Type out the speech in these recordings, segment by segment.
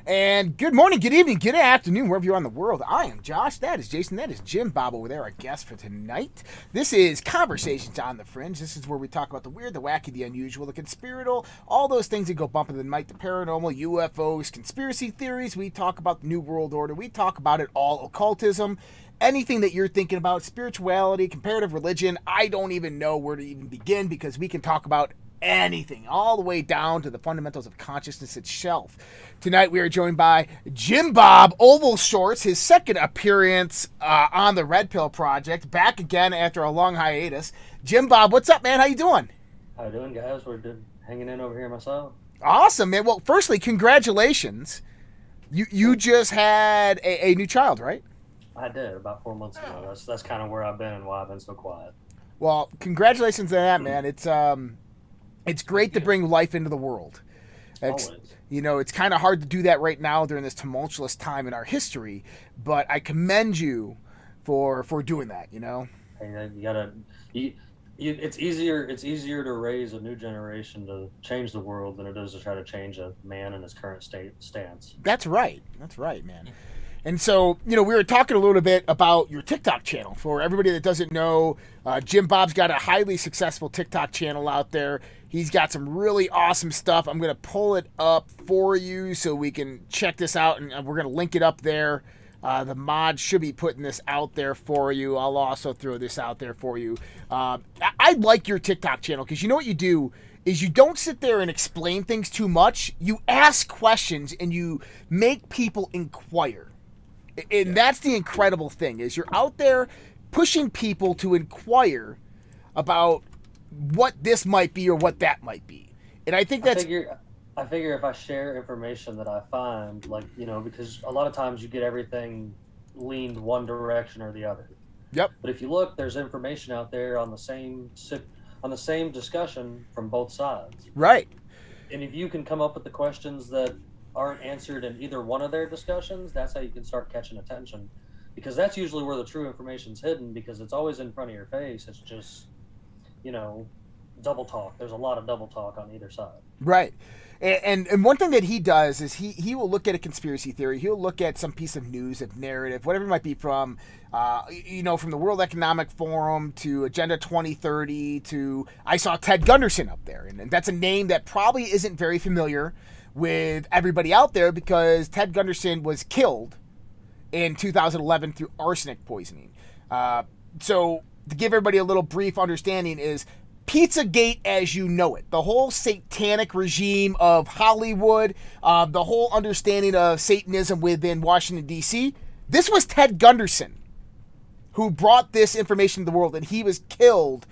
And good morning, good evening, good afternoon, wherever you are in the world. I am Josh. That is Jason. That is JimBob over there, our guest for tonight. This is Conversations on the Fringe. This is where we talk about the weird, the wacky, the unusual, the conspiratorial, all those things that go bump in the night, the paranormal, UFOs, conspiracy theories. We talk about the New World Order. We talk about it all, occultism, anything that you're thinking about, spirituality, comparative religion. I don't even know where to even begin because we can talk about anything, all the way down to the fundamentals of consciousness itself. Tonight we are joined by JimBob OvalShorts, his second appearance on the Redpill project, back again after a long hiatus. JimBob, what's up, man? How you doing? How you doing, guys? Hanging in over here myself. Awesome, man. Well, firstly, congratulations. You just had a new child, right? I did about 4 months ago. That's kind of where I've been and why I've been so quiet. Well, congratulations on that, man. It's great to bring life into the world. Always. It's kind of hard to do that right now during this tumultuous time in our history, but I commend you for doing that, Hey, you gotta. It's easier to raise a new generation to change the world than it is to try to change a man in his current stance. That's right, man. And so, we were talking a little bit about your TikTok channel. For everybody that doesn't know, JimBob's got a highly successful TikTok channel out there. He's got some really awesome stuff. I'm going to pull it up for you so we can check this out, and we're going to link it up there. The mod should be putting this out there for you. I'll also throw this out there for you. I like your TikTok channel because you know what you do is you don't sit there and explain things too much. You ask questions and you make people inquire. And that's the incredible thing is you're out there pushing people to inquire about what this might be or what that might be. And I think that's... I figure if I share information that I find, because a lot of times you get everything leaned one direction or the other. Yep. But if you look, there's information out there on the same discussion from both sides. Right. And if you can come up with the questions that aren't answered in either one of their discussions, that's how you can start catching attention, because that's usually where the true information's hidden, because it's always in front of your face. It's just, double talk. There's a lot of double talk on either side. Right. And one thing that he does is he will look at a conspiracy theory. He'll look at some piece of news, of narrative, whatever it might be, from from the World Economic Forum to Agenda 2030 to, I saw Ted Gunderson up there, and that's a name that probably isn't very familiar with everybody out there because Ted Gunderson was killed in 2011 through arsenic poisoning. So to give everybody a little brief understanding is Pizzagate as you know it, the whole satanic regime of Hollywood, the whole understanding of Satanism within Washington, D.C. This was Ted Gunderson who brought this information to the world, and he was killed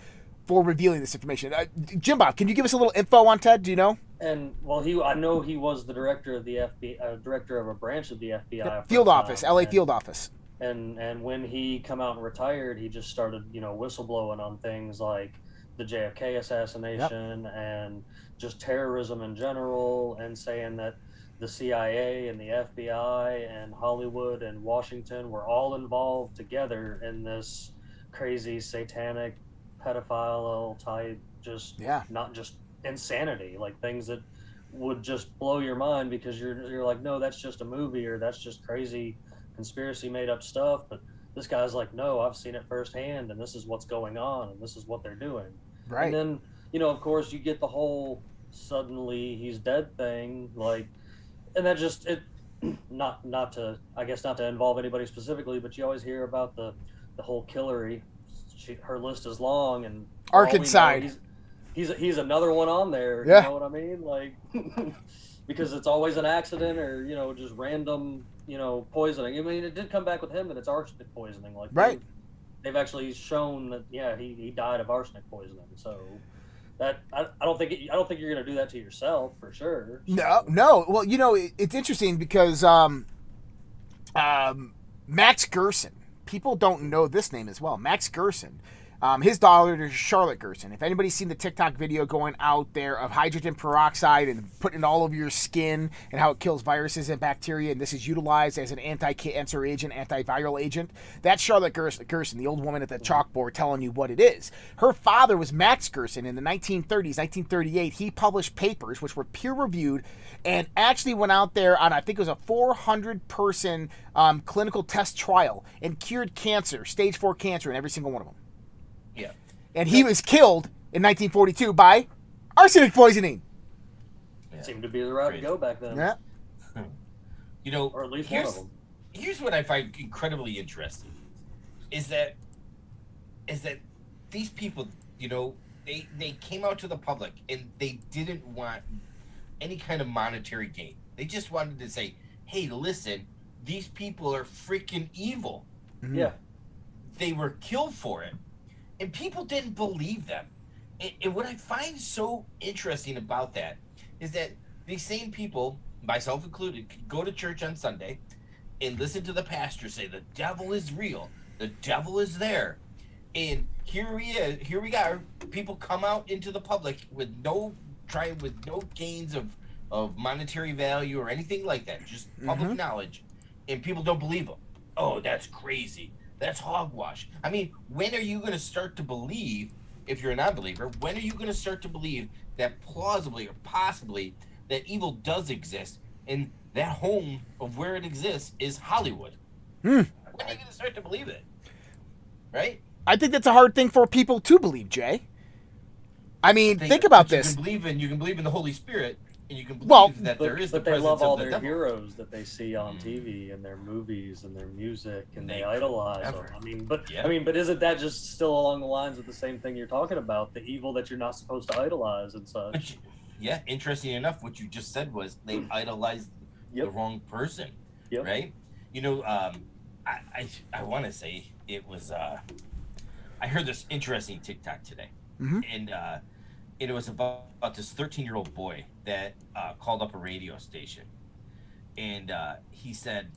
for revealing this information. JimBob, can you give us a little info on Ted? Do you know? And I know he was the director of the FBI, director of a branch of the FBI, field office, LA field office. And when he come out and retired, he just started, whistleblowing on things like the JFK assassination and just terrorism in general, and saying that the CIA and the FBI and Hollywood and Washington were all involved together in this crazy satanic pedophile type, not just insanity, like things that would just blow your mind because you're like, no, that's just a movie, or that's just crazy conspiracy made up stuff. But this guy's like, no, I've seen it firsthand, and this is what's going on, and this is what they're doing. Right. And then, of course, you get the whole suddenly he's dead thing, and that just not to involve anybody specifically, but you always hear about the whole Hillary. Her list is long, and Arkansas. He's another one on there. Yeah. You know what I mean? Because it's always an accident or, just random, poisoning. I mean, it did come back with him that it's arsenic poisoning. Right. They've actually shown that, he died of arsenic poisoning. So that I don't think you're going to do that to yourself for sure. So. No. Well, it's interesting because Max Gerson, people don't know this name as well. Max Gerson His daughter is Charlotte Gerson. If anybody's seen the TikTok video going out there of hydrogen peroxide and putting it all over your skin and how it kills viruses and bacteria, and this is utilized as an anti-cancer agent, antiviral agent, that's Charlotte Gerson, the old woman at the chalkboard telling you what it is. Her father was Max Gerson in the 1930s, 1938. He published papers which were peer-reviewed and actually went out there on, I think it was a 400-person clinical test trial and cured cancer, stage 4 cancer in every single one of them. Yeah. And he was killed in 1942 by arsenic poisoning. Yeah. Seemed to be the route to go back then. Yeah. You know, or at least one of them. Here's what I find incredibly interesting is that these people, you know, they came out to the public and they didn't want any kind of monetary gain. They just wanted to say, hey, listen, these people are freaking evil. Mm-hmm. Yeah. They were killed for it. And people didn't believe them. And what I find so interesting about that is that these same people, myself included, could go to church on Sunday and listen to the pastor say the devil is real, the devil is there. And here we are. People come out into the public with no gains of monetary value or anything like that, just public knowledge, and people don't believe them. Oh, that's crazy. That's hogwash. I mean, when are you going to start to believe, if you're a non-believer, when are you going to start to believe that plausibly or possibly that evil does exist and that home of where it exists is Hollywood? When are you going to start to believe it? Right? I think that's a hard thing for people to believe, Jay. I mean, think about this. You can believe in the Holy Spirit, and you can believe that there is the presence of the devil. But they love all their heroes that they see on TV and their movies and their music, and they idolize them. I mean, but isn't that just still along the lines of the same thing you're talking about? The evil that you're not supposed to idolize and such. Yeah, interesting enough, what you just said was they idolized the wrong person, right? You know, I want to say it was. I heard this interesting TikTok today, and it was about this 13-year-old boy that called up a radio station, and he said,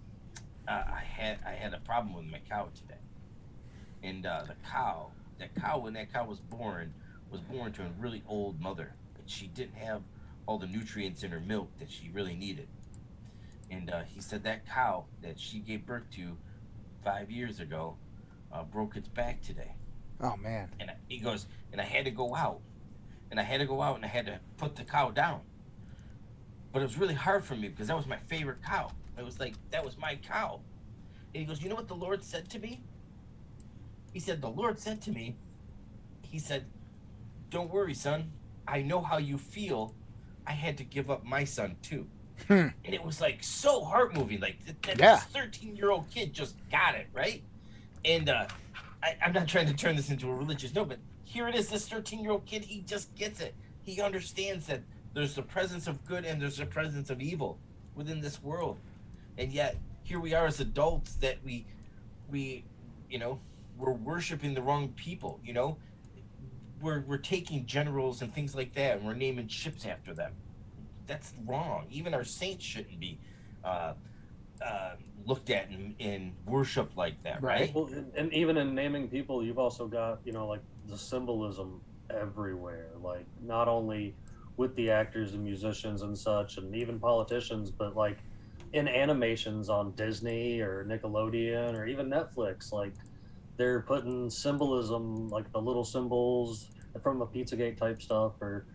I had a problem with my cow today, and that cow when that cow was born to a really old mother, and she didn't have all the nutrients in her milk that she really needed, and he said that cow that she gave birth to 5 years ago broke its back today. Oh man! And he goes, and I had to go out. And I had to put the cow down. But it was really hard for me because that was my favorite cow. It was like, that was my cow. And he goes, you know what the Lord said to me? He said, the Lord said to me, he said, don't worry, son. I know how you feel. I had to give up my son too. And it was like so heart moving. Like this 13-year-old kid just got it, right? And I'm not trying to turn this into a religious note, but here it is, this 13-year-old kid, he just gets it. He understands that there's the presence of good and there's the presence of evil within this world. And yet, here we are as adults that we you know, we're worshiping the wrong people, you know? We're taking generals and things like that, and we're naming ships after them. That's wrong. Even our saints shouldn't be looked at and worshipped like that, right? Well, and even in naming people, you've also got, you know, like the symbolism everywhere, like not only with the actors and musicians and such, and even politicians, but like in animations on Disney or Nickelodeon or even Netflix, like they're putting symbolism, like the little symbols from the Pizzagate type stuff, or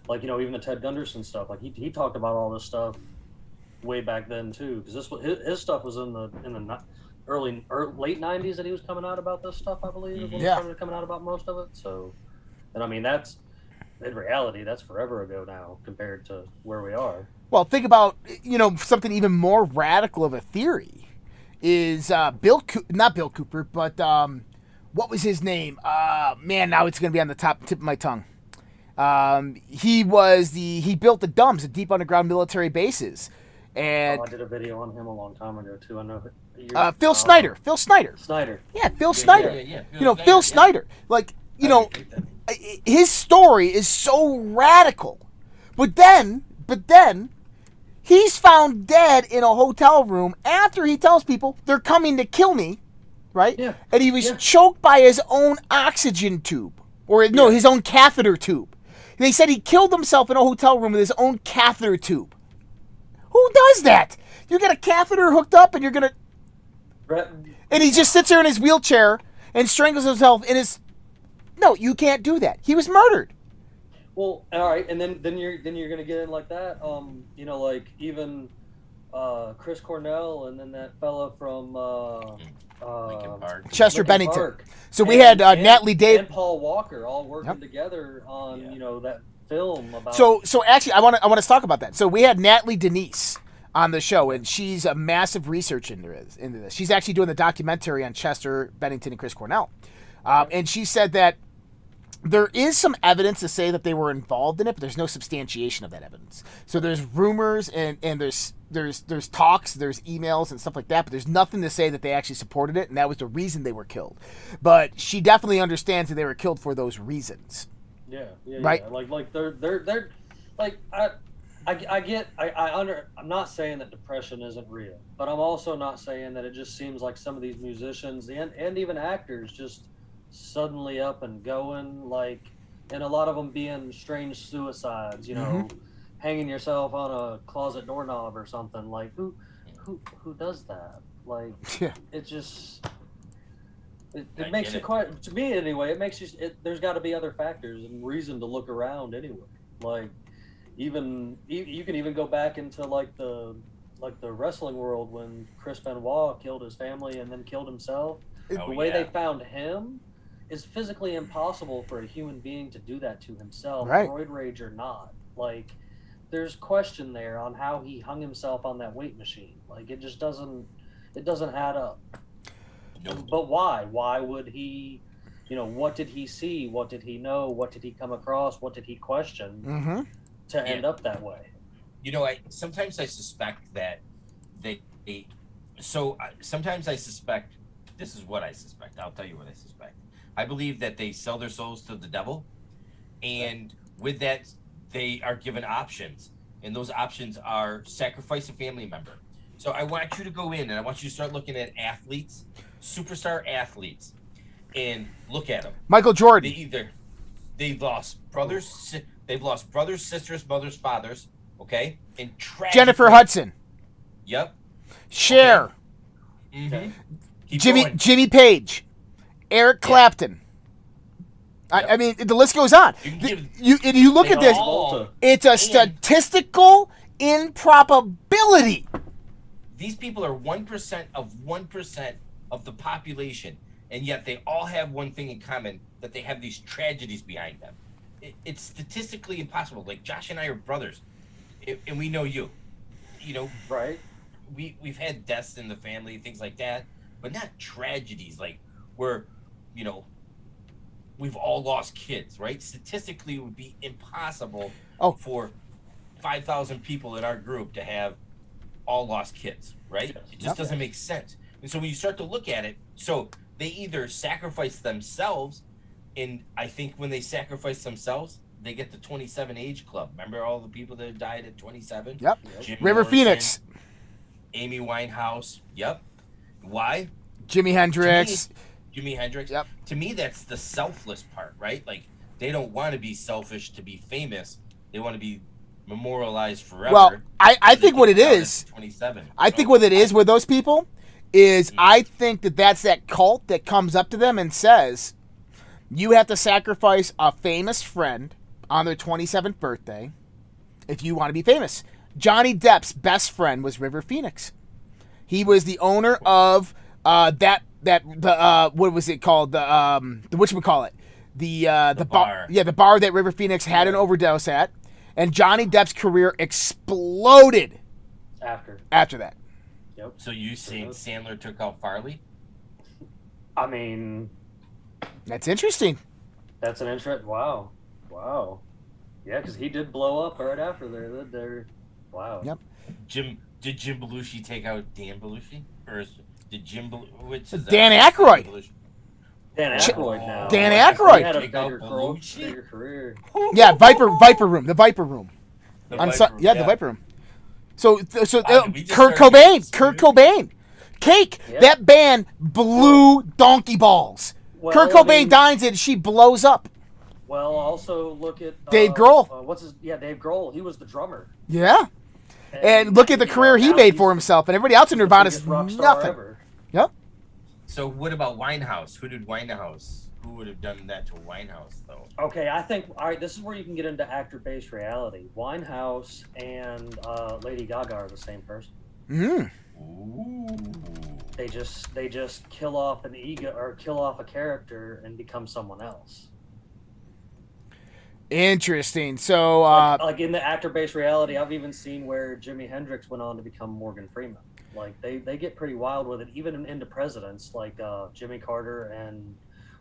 like, you know, even the Ted Gunderson stuff. Like he talked about all this stuff way back then too, because his stuff was in the late 90s that he was coming out about this stuff, I believe. When he started coming out about most of it. So, and I mean, that's in reality, that's forever ago now compared to where we are. Well, think about, you know, something even more radical of a theory is not Bill Cooper, but what was his name? Man, now it's going to be on the tip of my tongue. He built the DUMBs, the deep underground military bases. And I did a video on him a long time ago too. I know Phil Snyder. Snyder. Yeah, Phil Snyder. Yeah. You know, Phil Snyder. Like, you know, his story is so radical. But then he's found dead in a hotel room after he tells people they're coming to kill me right? Yeah. And he was Yeah. choked by his own oxygen tube, or no, his own catheter tube. They said he killed himself in a hotel room with his own catheter tube. Who does that? You got a catheter hooked up, and you're gonna, and he just sits there in his wheelchair and strangles himself in his. No, you can't do that. He was murdered. Well, all right, and then you're gonna get in like that. You know, like even Chris Cornell, and then that fella from Linkin Park. Chester Linkin Bennington. Park. So we had Natalie Dave and Paul Walker all working together on you know that film about. So actually, I want to talk about that. So we had Natalie Denise on the show, and she's a massive researcher into this. She's actually doing the documentary on Chester Bennington and Chris Cornell, and she said that there is some evidence to say that they were involved in it, but there's no substantiation of that evidence. So there's rumors and there's talks, there's emails and stuff like that, but there's nothing to say that they actually supported it, and that was the reason they were killed. But she definitely understands that they were killed for those reasons. Yeah, right. Yeah. Like they're like I'm not saying that depression isn't real, but I'm also not saying that it just seems like some of these musicians and even actors just suddenly up and going, like, and a lot of them being strange suicides, you know, hanging yourself on a closet doorknob or something. Like who does that? Like it just it makes you quite, to me anyway, it makes you there's got to be other factors and reason to look around anyway. Like even you can even go back into like the wrestling world when Chris Benoit killed his family and then killed himself. The way they found him is physically impossible for a human being to do that to himself, right. Roid rage or not. Like, there's question there on how he hung himself on that weight machine. Like, it just doesn't add up. Nope. But why? Why would he, you know, what did he see? What did he know? What did he come across? What did he question to end up that way? You know, sometimes I suspect that sometimes I suspect, this is what I suspect. I'll tell you what I suspect. I believe that they sell their souls to the devil, and with that, they are given options, and those options are sacrifice a family member. So I want you to go in, and I want you to start looking at athletes, superstar athletes, and look at them. Michael Jordan. They've lost brothers, sisters, mothers, fathers. Okay, and Jennifer Hudson. Yep. Cher. Okay. Jimmy Page. Eric Clapton. Yep. I mean, the list goes on. You look at this. It's a statistical improbability. These people are 1% of the population, and yet they all have one thing in common, that they have these tragedies behind them. It's statistically impossible. Like, Josh and I are brothers, and we know you. You know, right? We've had deaths in the family, things like that, but not tragedies like where, you know, we've all lost kids, right? Statistically, it would be impossible for 5,000 people in our group to have all lost kids, right? It just doesn't make sense. And so when you start to look at it, so they either sacrifice themselves, and I think when they sacrifice themselves, they get the 27 age club. Remember all the people that died at 27? Yep. Jim River Morrison, Phoenix. Amy Winehouse. Yep. Why? Jimi Hendrix. Yep. To me, that's the selfless part, right? Like, they don't want to be selfish to be famous. They want to be memorialized forever. Well, I think what it is, 27. I think what it is with those people is I think that's that cult that comes up to them and says, you have to sacrifice a famous friend on their 27th birthday if you want to be famous. Johnny Depp's best friend was River Phoenix. He was the owner of what was it called? The whatchamacallit? The bar. Yeah, the bar that River Phoenix had an overdose at. And Johnny Depp's career exploded after that. Yep. So you saying Sandler took out Farley? I mean, that's interesting. That's an interest. Wow. Yeah, because he did blow up right after there. Wow. Yep. Did Jim Belushi take out Dan Belushi, or did Dan Aykroyd? Dan Aykroyd now. Dan Aykroyd. He had a bigger career. Yeah, Viper Room. The Viper Room. The Viper Room. So Kurt Cobain. Cake. Yeah. That band blew donkey balls. Well, Kurt Cobain dies and she blows up. Well, also look at Dave Grohl. Dave Grohl. He was the drummer. Yeah. And look at the career he made for himself, and everybody else in Nirvana is nothing. Ever. Yep. So what about Winehouse? Who did Winehouse? Who would have done that to Winehouse, though? Okay, I think this is where you can get into actor-based reality. Winehouse and Lady Gaga are the same person. Mm. Ooh. They just kill off an ego or kill off a character and become someone else. Interesting. So, like in the actor-based reality, I've even seen where Jimi Hendrix went on to become Morgan Freeman. Like they get pretty wild with it, even into presidents like Jimmy Carter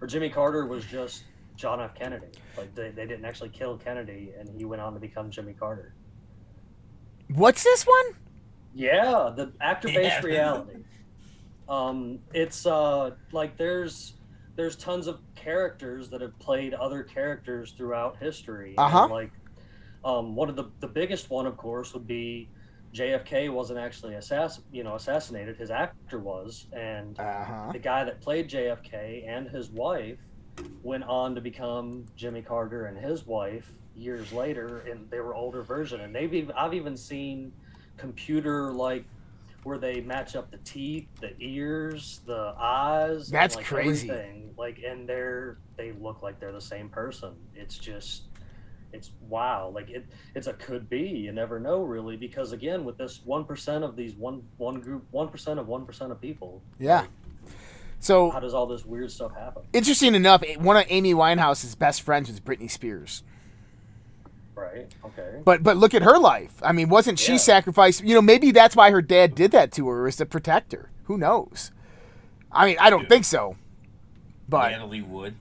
Jimmy Carter was just John F. Kennedy. Like they didn't actually kill Kennedy, and he went on to become Jimmy Carter. what's this one? Yeah, the actor-based reality. It's like there's tons of characters that have played other characters throughout history. Uh-huh. And like one of the biggest one, of course, would be JFK wasn't actually assassinated. His actor was, and the guy that played JFK and his wife went on to become Jimmy Carter and his wife years later, and they were older version. And I've even seen computer like where they match up the teeth, the ears, the eyes. That's and, like, crazy. everything. Like, and they look like they're the same person. It's wow. Like it's a could be. You never know really, because again, with this 1% of these one group, 1% of 1% of people. Yeah. Like, So how does all this weird stuff happen? interesting enough, one of Amy Winehouse's best friends was Britney Spears. Right. Okay. But look at her life. I mean, wasn't she Yeah. sacrificed? Maybe that's why her dad did that to her, was to protect her. Who knows? I mean, I don't think so. But Natalie Wood.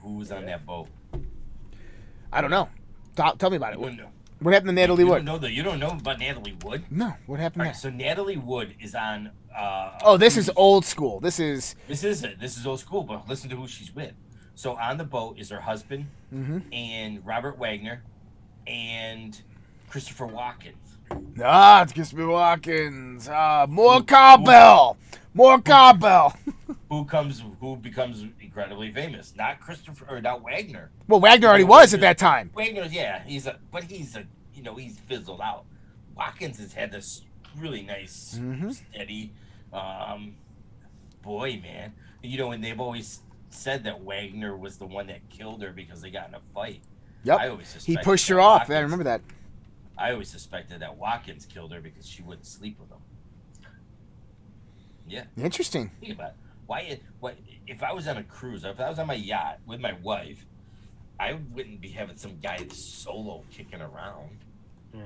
Who was on that boat? I don't know. Tell me about it. You don't know. What happened to Natalie Wood? You don't know about Natalie Wood? No. What happened All there? right, so Natalie Wood is on. This is old school. This is old school, but listen to who she's with. So on the boat is her husband and Robert Wagner and Christopher Walken. it's Christopher Watkins. More cowbell. More cowbell. Who becomes incredibly famous? Not Wagner. Well, Wagner already was at that time. Wagner's he's fizzled out. Watkins has had this really nice, steady, boy, man. And they've always said that Wagner was the one that killed her because they got in a fight. Yep. I always He suspected pushed her that off. Watkins- I remember that. I always suspected that Watkins killed her because she wouldn't sleep with him. Yeah. Interesting. Think about it. If I was on a cruise, if I was on my yacht with my wife, I wouldn't be having some guy solo kicking around. Yeah.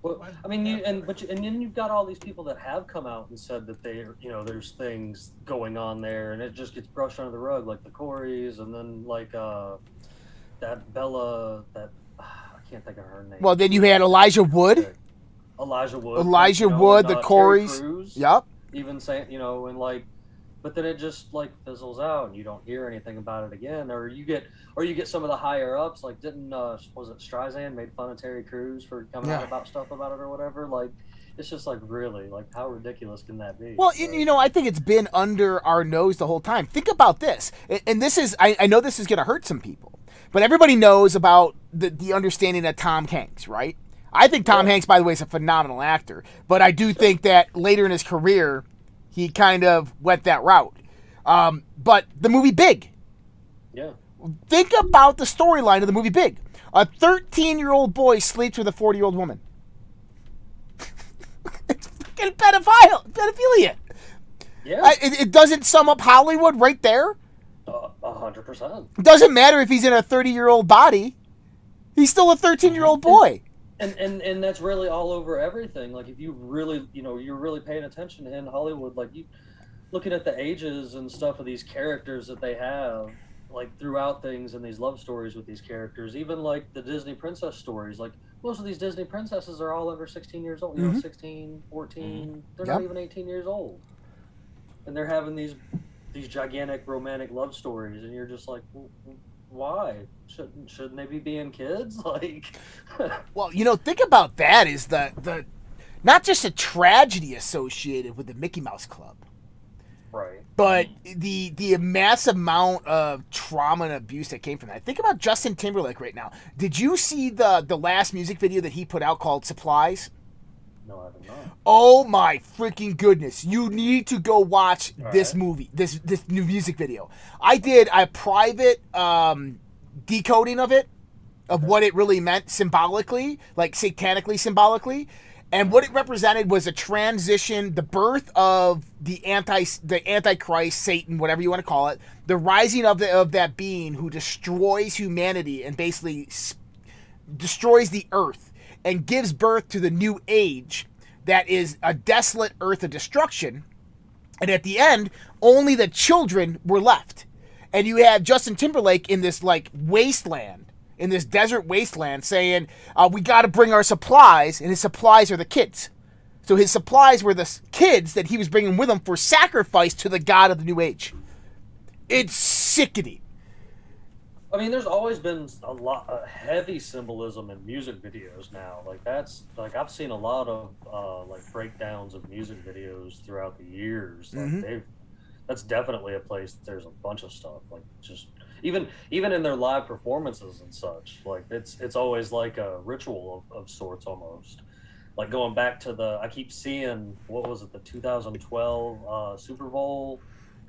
Well, I mean, and then you've got all these people that have come out and said that there's things going on there, and it just gets brushed under the rug, like the Coreys, and then like that Bella, I can't think of her name. Well, then you had Elijah Wood. Elijah Wood, the Coreys. Crews, Yep. even saying, and like, but then it just like fizzles out, and you don't hear anything about it again, or you get some of the higher ups, like was it Streisand made fun of Terry Crews for coming out about stuff about it or whatever? Like, it's just like, really, like, how ridiculous can that be? Well, I think it's been under our nose the whole time. Think about this, and this is, I know this is going to hurt some people, but everybody knows about the understanding of Tom Hanks, right? I think Tom Hanks, by the way, is a phenomenal actor, but I do think that later in his career, he kind of went that route. But the movie Big. Yeah. Think about the storyline of the movie Big. A 13-year-old boy sleeps with a 40-year-old woman. It's fucking pedophilia. Yeah. It doesn't sum up Hollywood right there. 100%. It doesn't matter if he's in a 30-year-old body. He's still a 13-year-old boy. And that's really all over everything. Like, if you really, you're really paying attention in Hollywood, like, you looking at the ages and stuff of these characters that they have, like, throughout things and these love stories with these characters, even like the Disney princess stories, like most of these Disney princesses are all over 16 years old, 16, 14, they're not even 18 years old. And they're having these gigantic romantic love stories, and you're just like, why? Shouldn't they be being kids? Like, well, think about that is the not just a tragedy associated with the Mickey Mouse Club, Right. but the mass amount of trauma and abuse that came from that. Think about Justin Timberlake right now. Did you see the last music video that he put out called Supplies? No, I don't know. Oh my freaking goodness. You need to go watch this right. movie, this new music video. I did a private decoding of it, of what it really meant symbolically, like satanically symbolically. And what it represented was a transition, the birth of the Antichrist, Satan, whatever you want to call it, the rising of that being who destroys humanity and basically destroys the earth and gives birth to the new age that is a desolate earth of destruction. And at the end, only the children were left. And you have Justin Timberlake in this like wasteland, in this desert wasteland, saying, we got to bring our supplies, and his supplies are the kids. So his supplies were the kids that he was bringing with him for sacrifice to the god of the new age. It's sickening. I mean, there's always been a lot of heavy symbolism in music videos now. Like that's like I've seen a lot of like breakdowns of music videos throughout the years. Like that's definitely a place. There's a bunch of stuff like just even in their live performances and such. Like it's always like a ritual of sorts almost. Like going back to I keep seeing, what was it, the 2012 Super Bowl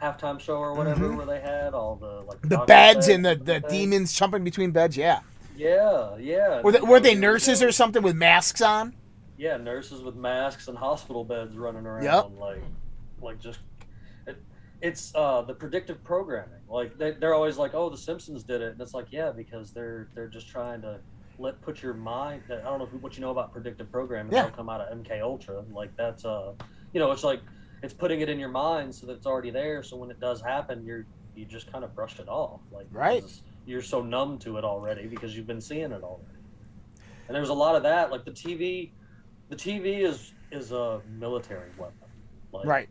halftime show or whatever, where they had all the beds and the demons jumping between beds. Yeah. Were they nurses or something with masks on? Yeah, nurses with masks and hospital beds running around. Yep. Like just it's the predictive programming. Like they're always like, oh, the Simpsons did it, and it's like, yeah, because they're just trying to put your mind. I don't know what you know about predictive programming. That'll come out of MK Ultra. Like that's it's like it's putting it in your mind so that it's already there. So when it does happen, you just kind of brushed it off. Like you're so numb to it already because you've been seeing it already. And there's a lot of that. Like the TV is a military weapon. Like, right.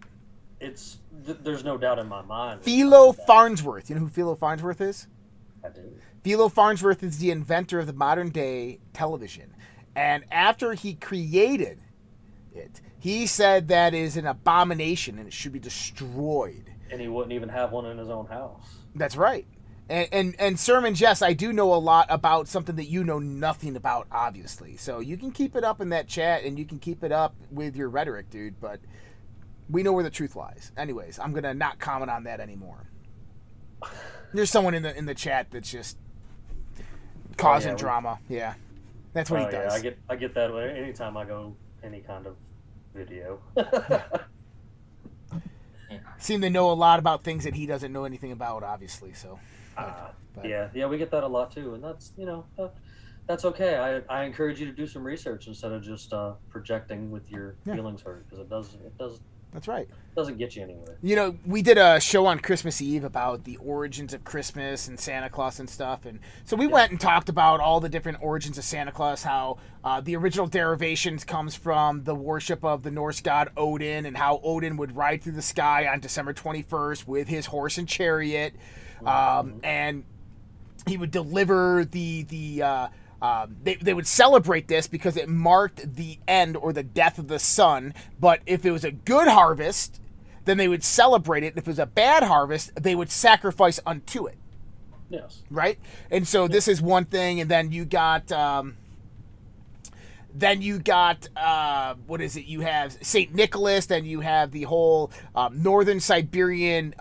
There's no doubt in my mind. Philo Farnsworth. You know who Philo Farnsworth is? I do. Philo Farnsworth is the inventor of the modern day television. And after he created it, he said that is an abomination and it should be destroyed. And he wouldn't even have one in his own house. That's right. And Sermons, yes, I do know a lot about something that you know nothing about, obviously. So you can keep it up in that chat and you can keep it up with your rhetoric, dude. But we know where the truth lies. Anyways, I'm going to not comment on that anymore. There's someone in the chat that's just causing drama. Yeah. That's what he does. Yeah, I get that anytime I go any kind of video. Seem to know a lot about things that he doesn't know anything about, obviously. So, yeah, we get that a lot too, and that's that's okay. I encourage you to do some research instead of just projecting with your feelings hurt, because it does. That's right. It doesn't get you anywhere. You know, we did a show on Christmas Eve about the origins of Christmas and Santa Claus and stuff. And so we went and talked about all the different origins of Santa Claus, how the original derivations comes from the worship of the Norse god Odin, and how Odin would ride through the sky on December 21st with his horse and chariot. And he would deliver they would celebrate this because it marked the end or the death of the sun. But if it was a good harvest, then they would celebrate it. If it was a bad harvest, they would sacrifice unto it. Yes. Right? And so this is one thing. And then you got, what is it? You have St. Nicholas. Then you have the whole Northern Siberian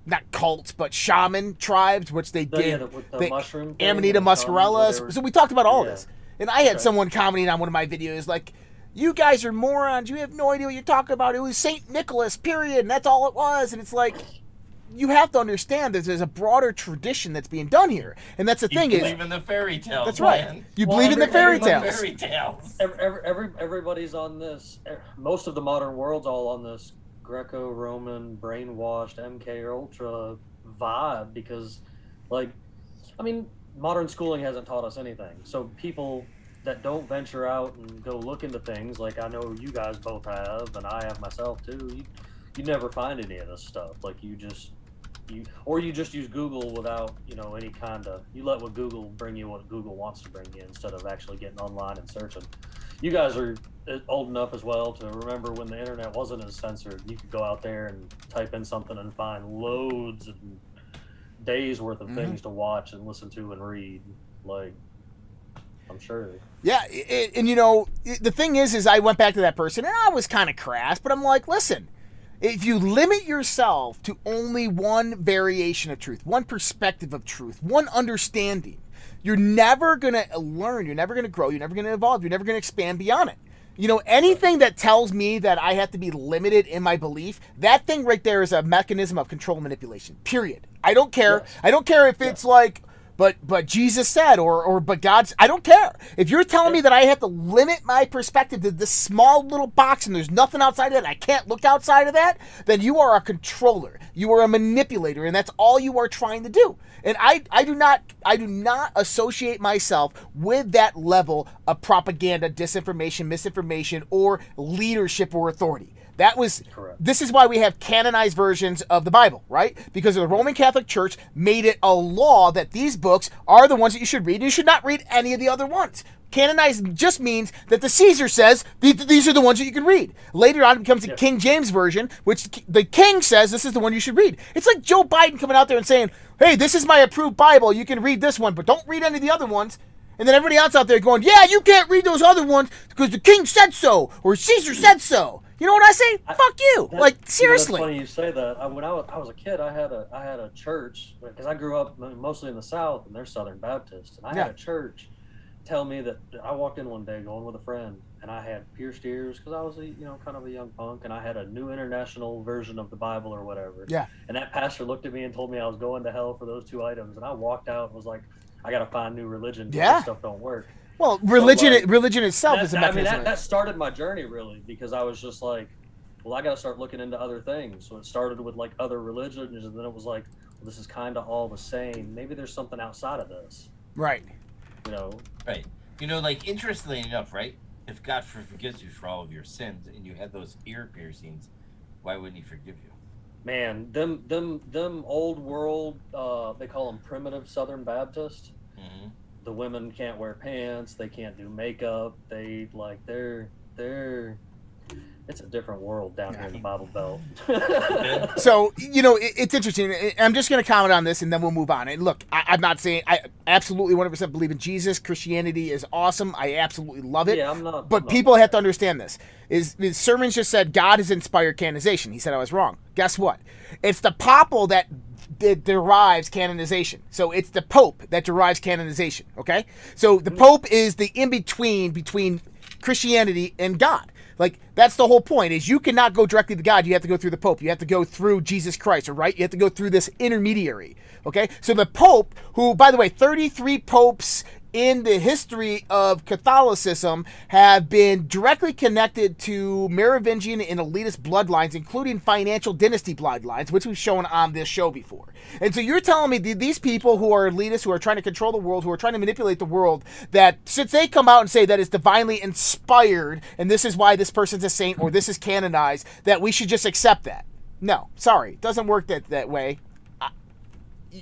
not cults, but shaman tribes, which they did. The mushroom thing, Amanita muscarella. So we talked about all this. And I had someone commenting on one of my videos like, you guys are morons. You have no idea what you're talking about. It was St. Nicholas, period. And that's all it was. And it's like, you have to understand that there's a broader tradition that's being done here. And that's the thing is... You believe in the fairy tales, That's right. Man. You believe in the fairy tales. Everybody's on this. Most of the modern world's all on this Greco-Roman brainwashed MK Ultra vibe, because modern schooling hasn't taught us anything. So people that don't venture out and go look into things, like I know you guys both have, and I have myself too, you never find any of this stuff. Like you just use Google without any kind of, you let what Google bring you what Google wants to bring you instead of actually getting online and searching. you guys are old enough as well to remember when the internet wasn't as censored. You could go out there and type in something and find loads and days worth of things to watch and listen to and read. Like, I'm sure. Yeah, and the thing is I went back to that person and I was kind of crass, but I'm like, listen, if you limit yourself to only one variation of truth, one perspective of truth, one understanding, you're never going to learn, you're never going to grow, you're never going to evolve, you're never going to expand beyond it. Anything that tells me that I have to be limited in my belief, that thing right there is a mechanism of control and manipulation, period. I don't care. Yes. I don't care if it's like, but Jesus said, or but God's, I don't care. If you're telling me that I have to limit my perspective to this small little box and there's nothing outside of that, and I can't look outside of that, then you are a controller. You are a manipulator, and that's all you are trying to do. And I do not associate myself with that level of propaganda, disinformation, misinformation, or leadership or authority. Correct. This is why we have canonized versions of the Bible, right? Because the Roman Catholic Church made it a law that these books are the ones that you should read. You should not read any of the other ones. Canonized just means that the Caesar says these are the ones that you can read. Later on, it becomes the King James Version, which the king says this is the one you should read. It's like Joe Biden coming out there and saying, hey, this is my approved Bible. You can read this one, but don't read any of the other ones. And then everybody else out there going, yeah, you can't read those other ones because the king said so or Caesar said so. You know what I say? Fuck you. Like, seriously. It's funny you say that. When I was a kid, I had a church, because I grew up mostly in the South, and they're Southern Baptist. And I had a church tell me that I walked in one day going with a friend, and I had pierced ears because I was kind of a young punk, and I had a New International Version of the Bible or whatever. Yeah. And that pastor looked at me and told me I was going to hell for those two items, and I walked out and was like, I got to find new religion because this stuff don't work. Well, religion itself is a mechanism. I mean, that started my journey, really, because I was just like, well, I got to start looking into other things. So it started with, like, other religions, and then it was like, well, this is kind of all the same. Maybe there's something outside of this. Right. Right. Like, interestingly enough, right, if God forgives you for all of your sins and you had those ear piercings, why wouldn't he forgive you? Man, them old world, they call them primitive Southern Baptist. Mm-hmm. The women can't wear pants. They can't do makeup. They're it's a different world down here in the Bible Belt. So, it's interesting. I'm just going to comment on this and then we'll move on. And look, I'm not saying I absolutely 100% believe in Jesus. Christianity is awesome. I absolutely love it. Yeah, But people have to understand this. His sermons just said God has inspired canonization. He said I was wrong. Guess what? It's the papal that derives canonization. So it's the Pope that derives canonization, okay? So the Pope is the in-between between Christianity and God. Like, that's the whole point, is you cannot go directly to God. You have to go through the Pope. You have to go through Jesus Christ, right? You have to go through this intermediary, okay? So the Pope, who, by the way, 33 popes in the history of Catholicism have been directly connected to Merovingian and elitist bloodlines, including financial dynasty bloodlines, which we've shown on this show before. And so you're telling me these people who are elitists, who are trying to control the world, who are trying to manipulate the world, that since they come out and say that it's divinely inspired, and this is why this person's a saint, or this is canonized, that we should just accept that? No, sorry, it doesn't work that way.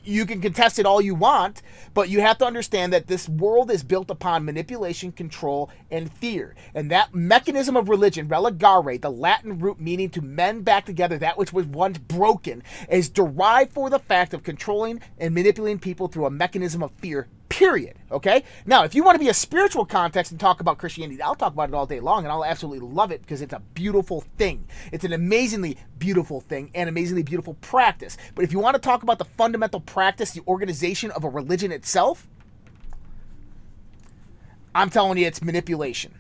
You can contest it all you want, but you have to understand that this world is built upon manipulation, control, and fear. And that mechanism of religion, religare, the Latin root meaning to mend back together that which was once broken, is derived for the fact of controlling and manipulating people through a mechanism of fear, period. Okay? Now, if you want to be a spiritual context and talk about Christianity, I'll talk about it all day long, and I'll absolutely love it because it's a beautiful thing. It's an amazingly beautiful thing and amazingly beautiful practice. But if you want to talk about the fundamental practice, the organization of a religion itself, I'm telling you, it's manipulation.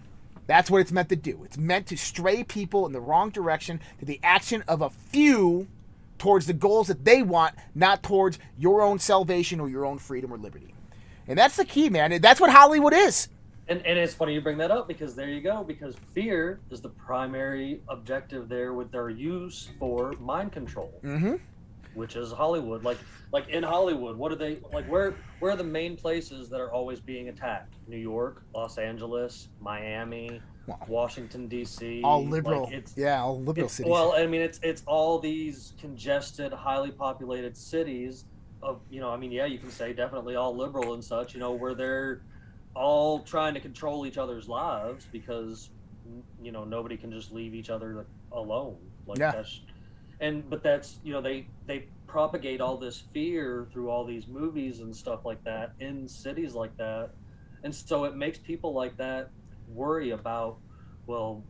That's what it's meant to do. It's meant to stray people in the wrong direction to the action of a few towards the goals that they want, not towards your own salvation or your own freedom or liberty. And that's the key, man. That's what Hollywood is. And it's funny you bring that up, because there you go. Because fear is the primary objective there with their use for mind control, which is Hollywood. Like in Hollywood, what are they like? Where are the main places that are always being attacked? New York, Los Angeles, Miami, Washington D.C. All liberal, all liberal cities. Well, I mean, it's all these congested, highly populated cities. Of you can say definitely all liberal and such, where they're all trying to control each other's lives because nobody can just leave each other alone. Like but that's they propagate all this fear through all these movies and stuff like that in cities like that, and so it makes people like that worry about, well,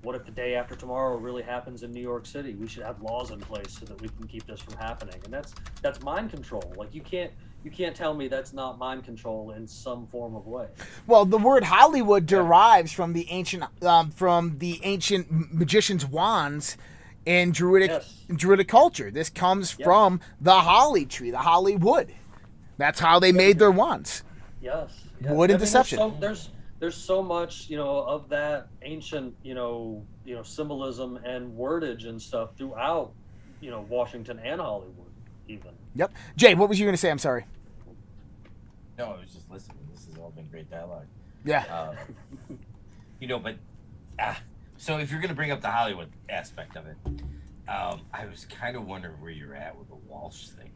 what if the day after tomorrow really happens in New York City? We should have laws in place so that we can keep this from happening. And that's mind control. Like you can't tell me that's not mind control in some form of way. Well, the word Hollywood derives from the ancient magicians' wands in Druidic culture. This comes from the holly tree, the holly wood. That's how they made their wands. Yes. Wood and deception. There's so much, of that ancient, symbolism and wordage and stuff throughout, Washington and Hollywood, even. Yep. Jay, what was you going to say? I'm sorry. No, I was just listening. This has all been great dialogue. Yeah. So if you're going to bring up the Hollywood aspect of it, I was kind of wondering where you're at with the Walsh thing.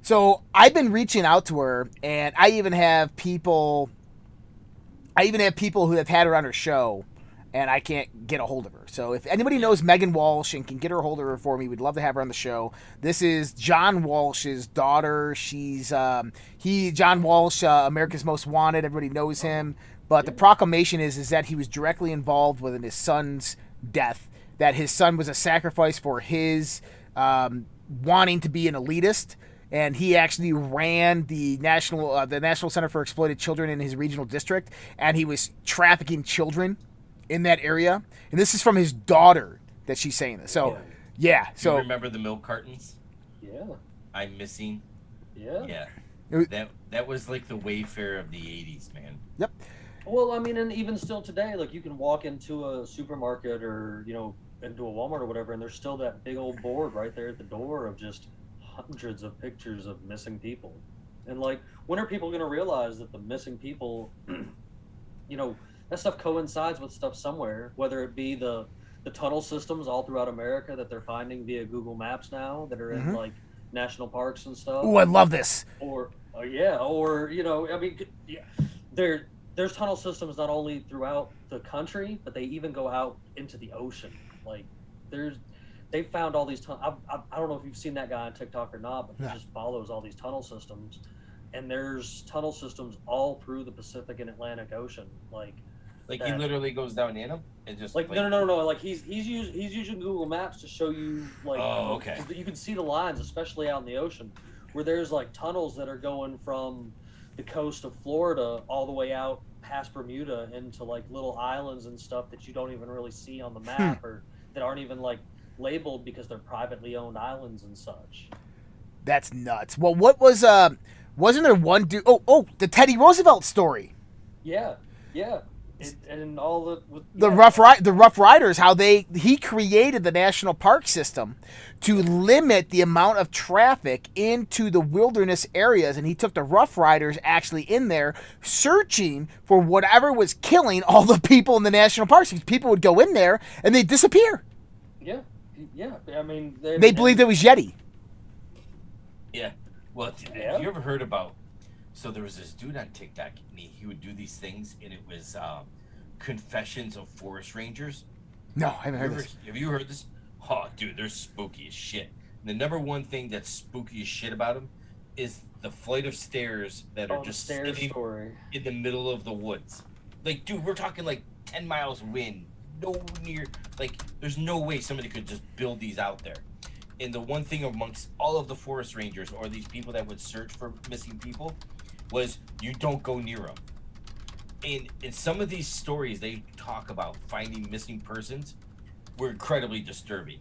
So I've been reaching out to her, and I even have people who have had her on her show, and I can't get a hold of her. So if anybody knows Megan Walsh and can get her a hold of her for me, we'd love to have her on the show. This is John Walsh's daughter. She's John Walsh, America's Most Wanted. Everybody knows him. But the proclamation is that he was directly involved with his son's death, that his son was a sacrifice for his wanting to be an elitist. And he actually ran the National Center for Exploited Children in his regional district, and he was trafficking children in that area. And this is from his daughter that she's saying this. So, yeah. So you remember the milk cartons? Yeah. I'm missing. Yeah. Yeah. That was like the Wayfair of the 80s, man. Yep. Well, I mean, and even still today, like you can walk into a supermarket or into a Walmart or whatever, and there's still that big old board right there at the door of just hundreds of pictures of missing people. And like, when are people going to realize that the missing people, that stuff coincides with stuff somewhere, whether it be the tunnel systems all throughout America that they're finding via Google Maps now that are in like national parks and stuff. Oh, I love this. There's tunnel systems not only throughout the country, but they even go out into the ocean. Like they found all these I don't know if you've seen that guy on TikTok or not, but he just follows all these tunnel systems, and there's tunnel systems all through the Pacific and Atlantic Ocean. Like he literally goes down in them and just no. Like he's using Google Maps to show you like. Oh, okay. You can see the lines, especially out in the ocean, where there's like tunnels that are going from the coast of Florida all the way out past Bermuda into like little islands and stuff that you don't even really see on the map or that aren't even like labeled because they're privately owned islands and such. That's nuts. Well, what was wasn't there one dude? The Teddy Roosevelt story. Yeah. And all the Rough Riders, how he created the national park system to limit the amount of traffic into the wilderness areas, and he took the Rough Riders actually in there searching for whatever was killing all the people in the national parks. Because people would go in there and they'd disappear. Yeah. I mean, they believed it was Yeti. Yeah. Well, have you ever heard about? So there was this dude on TikTok, and he would do these things, and it was confessions of forest rangers. No, I haven't heard this. Have you heard this? Oh, dude, they're spooky as shit. And the number one thing that's spooky as shit about them is the flight of stairs that are just sitting in the middle of the woods. Like, dude, we're talking like 10 miles wind. There's no way somebody could just build these out there. And the one thing amongst all of the forest rangers or these people that would search for missing people was you don't go near them. And in some of these stories they talk about finding missing persons were incredibly disturbing.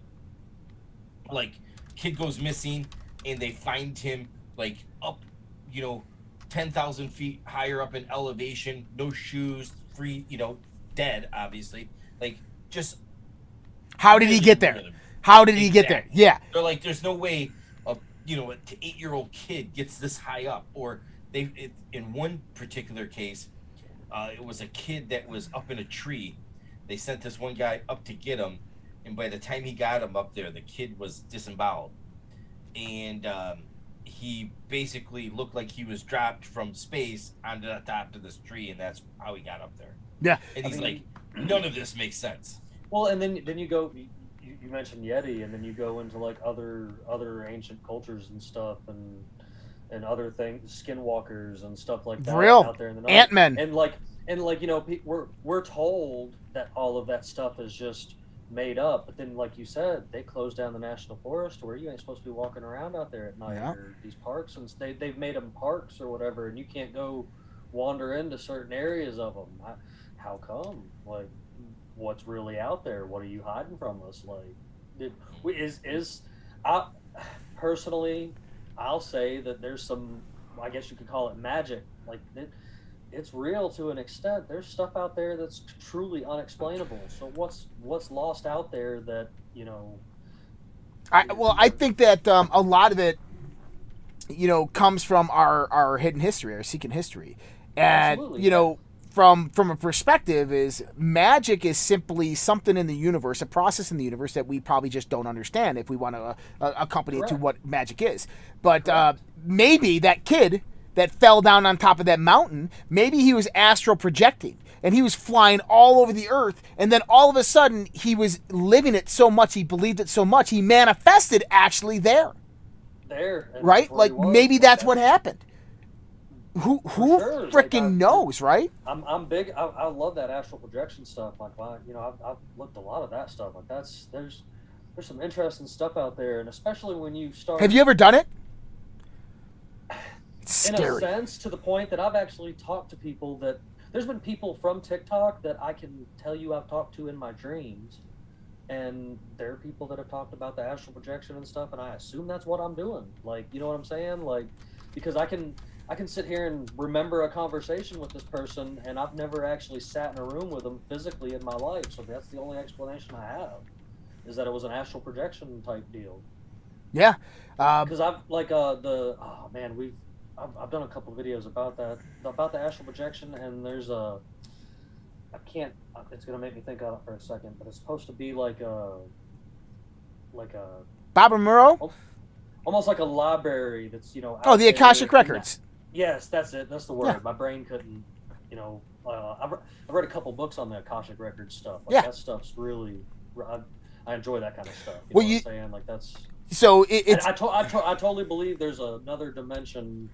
Like, kid goes missing and they find him like up, 10,000 feet higher up in elevation, no shoes, free, dead, obviously. Like, just how did he get there? How did he get there? Yeah. They're like, there's no way an 8-year-old kid gets this high up. Or in one particular case, it was a kid that was up in a tree. They sent this one guy up to get him, and by the time he got him up there, the kid was disemboweled. And he basically looked like he was dropped from space onto the top of this tree, and that's how he got up there. Yeah. And he's like, none of this makes sense. Well, and then you go, you mentioned Yeti, and then you go into like other ancient cultures and stuff, and other things, skinwalkers and stuff like that out there in the night. Ant-Men. And like, you know, we're told that all of that stuff is just made up, but then like you said, they closed down the national forest where you ain't supposed to be walking around out there at night, or these parks, and they've made them parks or whatever, and you can't go wander into certain areas of them. How come? Like, what's really out there? What are you hiding from us? Like, I personally, I'll say that there's some, I guess you could call it magic. Like, it's real to an extent. There's stuff out there that's truly unexplainable. So what's lost out there that, you know? I think that a lot of it, you know, comes from our hidden history, our secret history, and Absolutely. You know, from a perspective, is magic is simply something in the universe, a process in the universe that we probably just don't understand if we want to accompany it to what magic is. But maybe that kid that fell down on top of that mountain, maybe he was astral projecting and he was flying all over the earth, and then all of a sudden he was living it so much, he believed it so much, he manifested actually there. Right? Like, maybe that's what happened. Who sure. freaking Like, knows, right? I'm big. I love that astral projection stuff. Like, you know, I've looked a lot of that stuff. Like, there's some interesting stuff out there, and especially when you start. Have you ever done it? It's in scary. a sense, to the point that I've actually talked to people that there's been people from TikTok that I can tell you I've talked to in my dreams, and there are people that have talked about the astral projection and stuff, and I assume that's what I'm doing. Like, you know what I'm saying? Like, because I can sit here and remember a conversation with this person, and I've never actually sat in a room with them physically in my life. So that's the only explanation I have, is that it was an astral projection type deal. Yeah. Because I've like I've done a couple of videos about the astral projection, and there's it's gonna make me think on it for a second, but it's supposed to be like a Baba Muro? almost like a library that's, you know. Oh, the Akashic Records. Yes, that's it. That's the word. Yeah. My brain couldn't, you know. I've read a couple books on the Akashic Records stuff. Like, that stuff's really. I enjoy that kind of stuff. You know what I'm saying? Like, that's. So it's. I totally believe there's another dimension,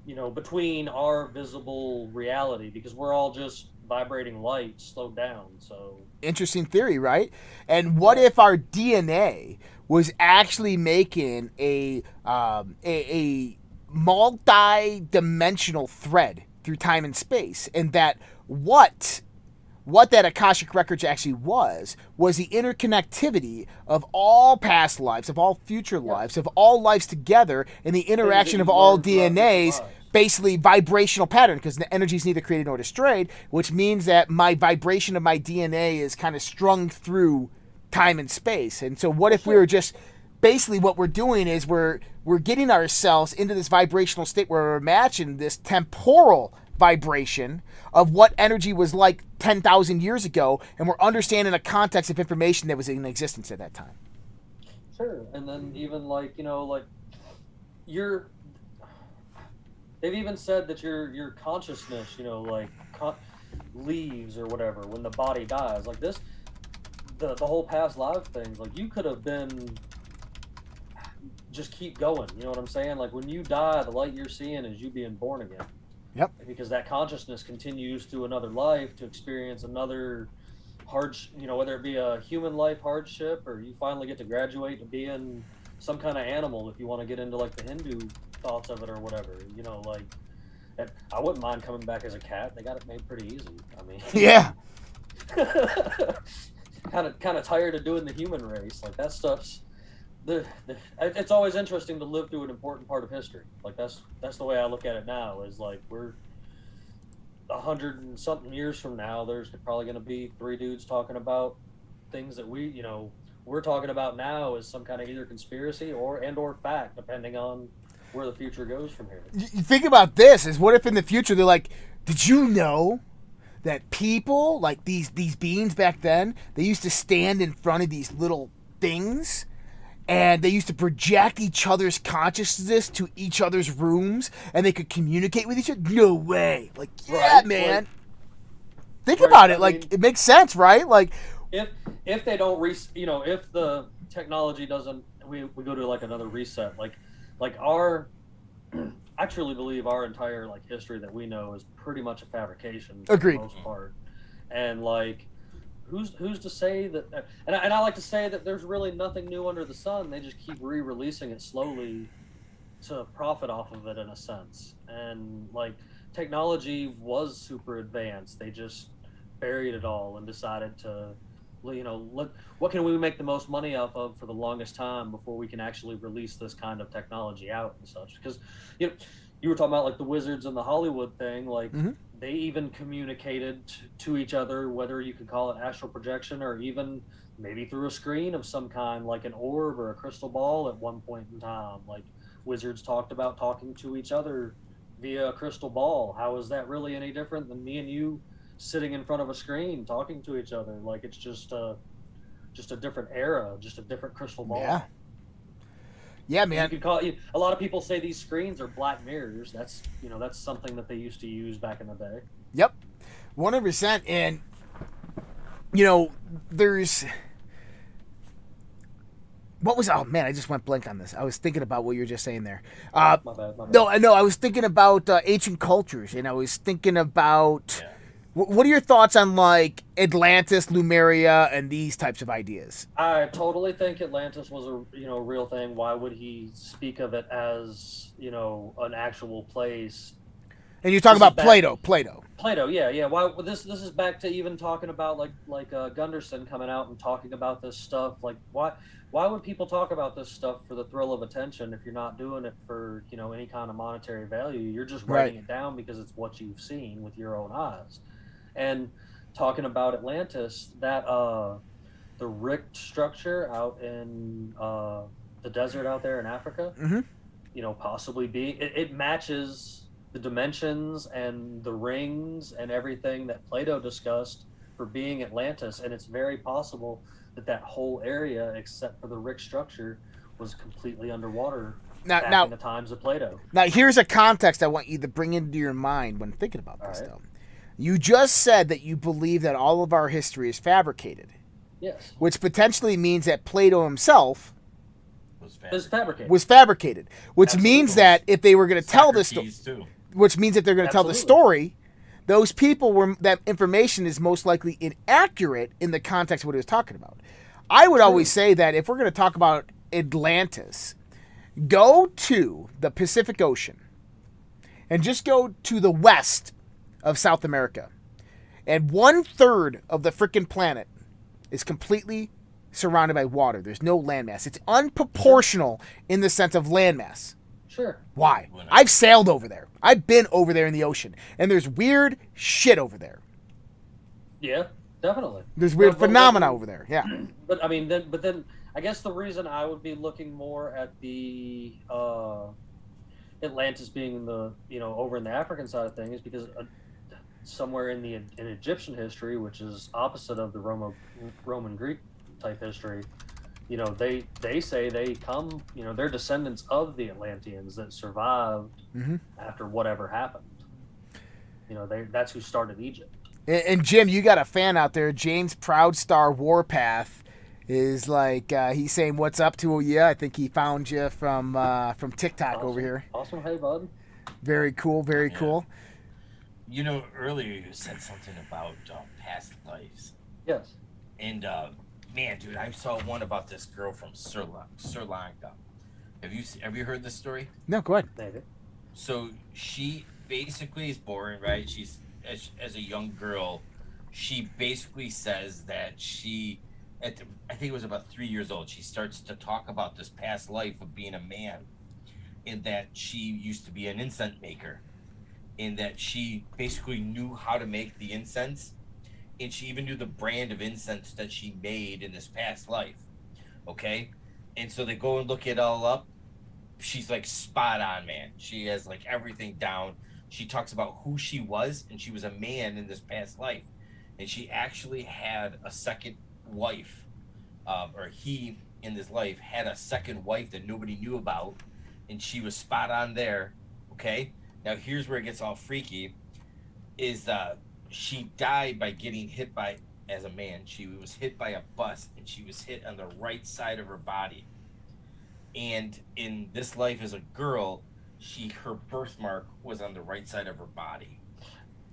you know, between our visible reality, because we're all just vibrating light slowed down. So. Interesting theory, right? And what if our DNA was actually making a multi-dimensional thread through time and space, and that what that Akashic Records actually was the interconnectivity of all past lives, of all future lives, of all lives together, and the interaction of all DNAs, basically vibrational pattern, because the energy is neither created nor destroyed, which means that my vibration of my DNA is kind of strung through time and space. And so what if we were just, basically what we're doing is we're getting ourselves into this vibrational state where we're matching this temporal vibration of what energy was like 10,000 years ago, and we're understanding the context of information that was in existence at that time. Sure. And then even like, you know, like they've even said that your consciousness, you know, like leaves or whatever when the body dies. Like this, the whole past life things, like you could have been just keep going. You know what I'm saying? Like when you die, the light you're seeing is you being born again. Yep. Because that consciousness continues through another life to experience another you know, whether it be a human life hardship, or you finally get to graduate to being some kind of animal, if you want to get into like the Hindu thoughts of it or whatever, you know, like I wouldn't mind coming back as a cat. They got it made pretty easy. I mean, yeah. kind of tired of doing the human race. Like that stuff's it's always interesting to live through an important part of history. Like that's the way I look at it now, is like we're 100 and something years from now, there's probably going to be 3 dudes talking about things that we're talking about now as some kind of either conspiracy or fact, depending on where the future goes from here. You think about this, is what if in the future they're like, did you know that people, like these beings back then, they used to stand in front of these little things, and they used to project each other's consciousness to each other's rooms, and they could communicate with each other. No way. Like, yeah, Right, man. like- Think Right, about it. I Like, mean- it makes sense, right? Like, If they don't if the technology doesn't, we go to like another reset, like our I truly believe our entire like history that we know is pretty much a fabrication for Agreed. the most part. And like who's to say that, and I like to say that there's really nothing new under the sun. They just keep re-releasing it slowly to profit off of it in a sense. And like technology was super advanced. They just buried it all and decided to, look, what can we make the most money off of for the longest time before we can actually release this kind of technology out and such. Because you were talking about like the Wizards and the Hollywood thing, like they even communicated to each other, whether you could call it astral projection or even maybe through a screen of some kind, like an orb or a crystal ball at one point in time. Like Wizards talked about talking to each other via a crystal ball. How is that really any different than me and you sitting in front of a screen talking to each other? Like it's just a different era, just a different crystal ball. Yeah, You man. could call it, a lot of people say these screens are black mirrors. That's that's something that they used to use back in the day. Yep, 100%. And there's what was? Oh man, I just went blank on this. I was thinking about what you were just saying there. My bad. No, I was thinking about ancient cultures, and I was thinking about what are your thoughts on like Atlantis, Lemuria, and these types of ideas? I totally think Atlantis was a real thing. Why would he speak of it as an actual place? And you're talking about Plato. Plato, yeah. Why this is back to even talking about like Gunderson coming out and talking about this stuff. Like why would people talk about this stuff for the thrill of attention if you're not doing it for any kind of monetary value? You're just writing it down because it's what you've seen with your own eyes. And talking about Atlantis, that the rift structure out in the desert out there in Africa, possibly being it matches the dimensions and the rings and everything that Plato discussed for being Atlantis, and it's very possible that whole area, except for the rift structure, was completely underwater back in the times of Plato. Now, here's a context I want you to bring into your mind when thinking about this, though. You just said that you believe that all of our history is fabricated. Yes. Which potentially means that Plato himself was fabricated. Which means that if they were going to tell this story, which means if they're going to tell the story, those people that information is most likely inaccurate in the context of what he was talking about. I would always say that if we're going to talk about Atlantis, go to the Pacific Ocean and just go to the west of South America. And 1/3 of the freaking planet is completely surrounded by water. There's no landmass. It's unproportional in the sense of landmass. Sure. Why? I've sailed over there. I've been over there in the ocean. And there's weird shit over there. Yeah, definitely. There's weird phenomena over there. Yeah. But I mean, then I guess the reason I would be looking more at the Atlantis being the over in the African side of things is because somewhere in Egyptian history, which is opposite of the Roman Greek type history, they say they come, they're descendants of the Atlanteans that survived after whatever happened. That's who started Egypt. And Jim, you got a fan out there, James Proudstar Warpath, is like he's saying what's up to you. I think he found you from TikTok over here. Awesome, hey bud. Very cool, very cool. Earlier you said something about past lives. Yes. And man, dude, I saw one about this girl from Sri Lanka. Have you heard this story? No, go ahead. Maybe. So she basically is boring, right? She's as a young girl, she basically says that I think it was about 3 years old, she starts to talk about this past life of being a man, and that she used to be an incense maker, and that she basically knew how to make the incense, and she even knew the brand of incense that she made in this past life. Okay? And so they go and look it all up. She's like spot on, man. She has like everything down. She talks about who she was, and she was a man in this past life. And she actually had a second wife, or he in this life had a second wife that nobody knew about, and she was spot on there. Okay, now here's where it gets all freaky. Is she died by getting hit by, as a man, she was hit by a bus, and she was hit on the right side of her body. And in this life as a girl, her birthmark was on the right side of her body.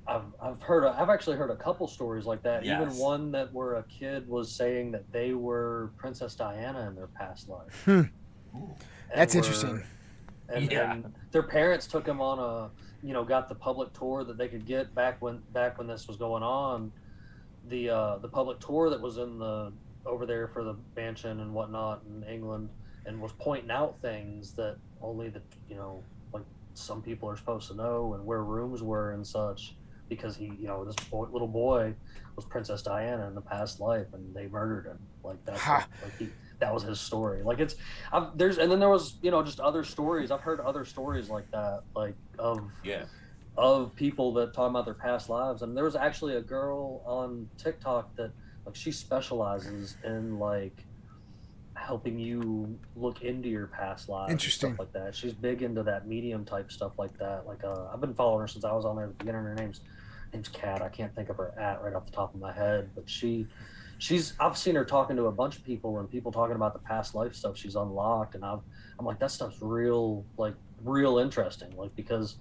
I've actually heard a couple stories like that. Yes. Even one that where a kid was saying that they were Princess Diana in their past life. That's interesting. And their parents took them on got the public tour that they could get back when this was going on. The public tour that was over there for the mansion and whatnot in England, and was pointing out things that only like some people are supposed to know, and where rooms were and such, because this little boy was Princess Diana in the past life, and they murdered him. Like that's that was his story. Like and then there was just other stories. I've heard other stories like that, like of people that talk about their past lives. And there was actually a girl on TikTok that she specializes in helping you look into your past lives. Interesting. And stuff like that. She's big into that medium type stuff like that. I've been following her since I was on there at the beginning. Her name's Kat. I can't think of her right off the top of my head, but I've seen her talking to a bunch of people, and people talking about the past life stuff she's unlocked, and I'm like, that stuff's real interesting, because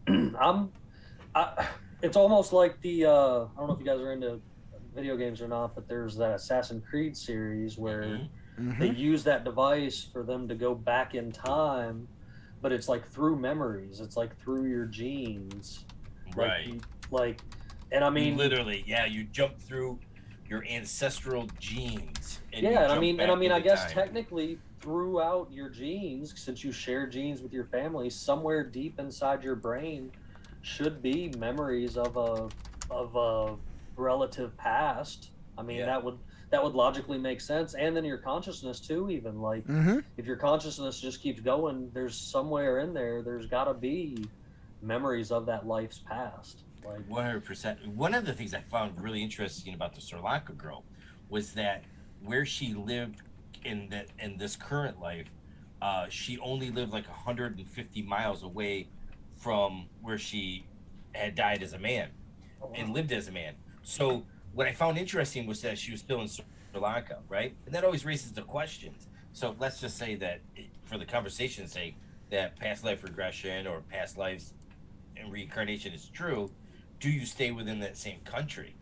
it's almost like the I don't know if you guys are into video games or not, but there's that Assassin's Creed series where they use that device for them to go back in time, but it's through memories. It's through your genes, right? And I mean, literally, you jump through your ancestral genes. I guess technically throughout your genes, since you share genes with your family, somewhere deep inside your brain should be memories of a relative past. I mean, that would logically make sense. And then your consciousness too, even if your consciousness just keeps going, there's somewhere in there's got to be memories of that life's past. 100%. One of the things I found really interesting about the Sri Lanka girl was that where she lived in this current life, she only lived 150 miles away from where she had died as a man and lived as a man. So what I found interesting was that she was still in Sri Lanka, right? And that always raises the questions. So let's just say that, for the conversation's sake, that past life regression or past lives and reincarnation is true. Do you stay within that same country?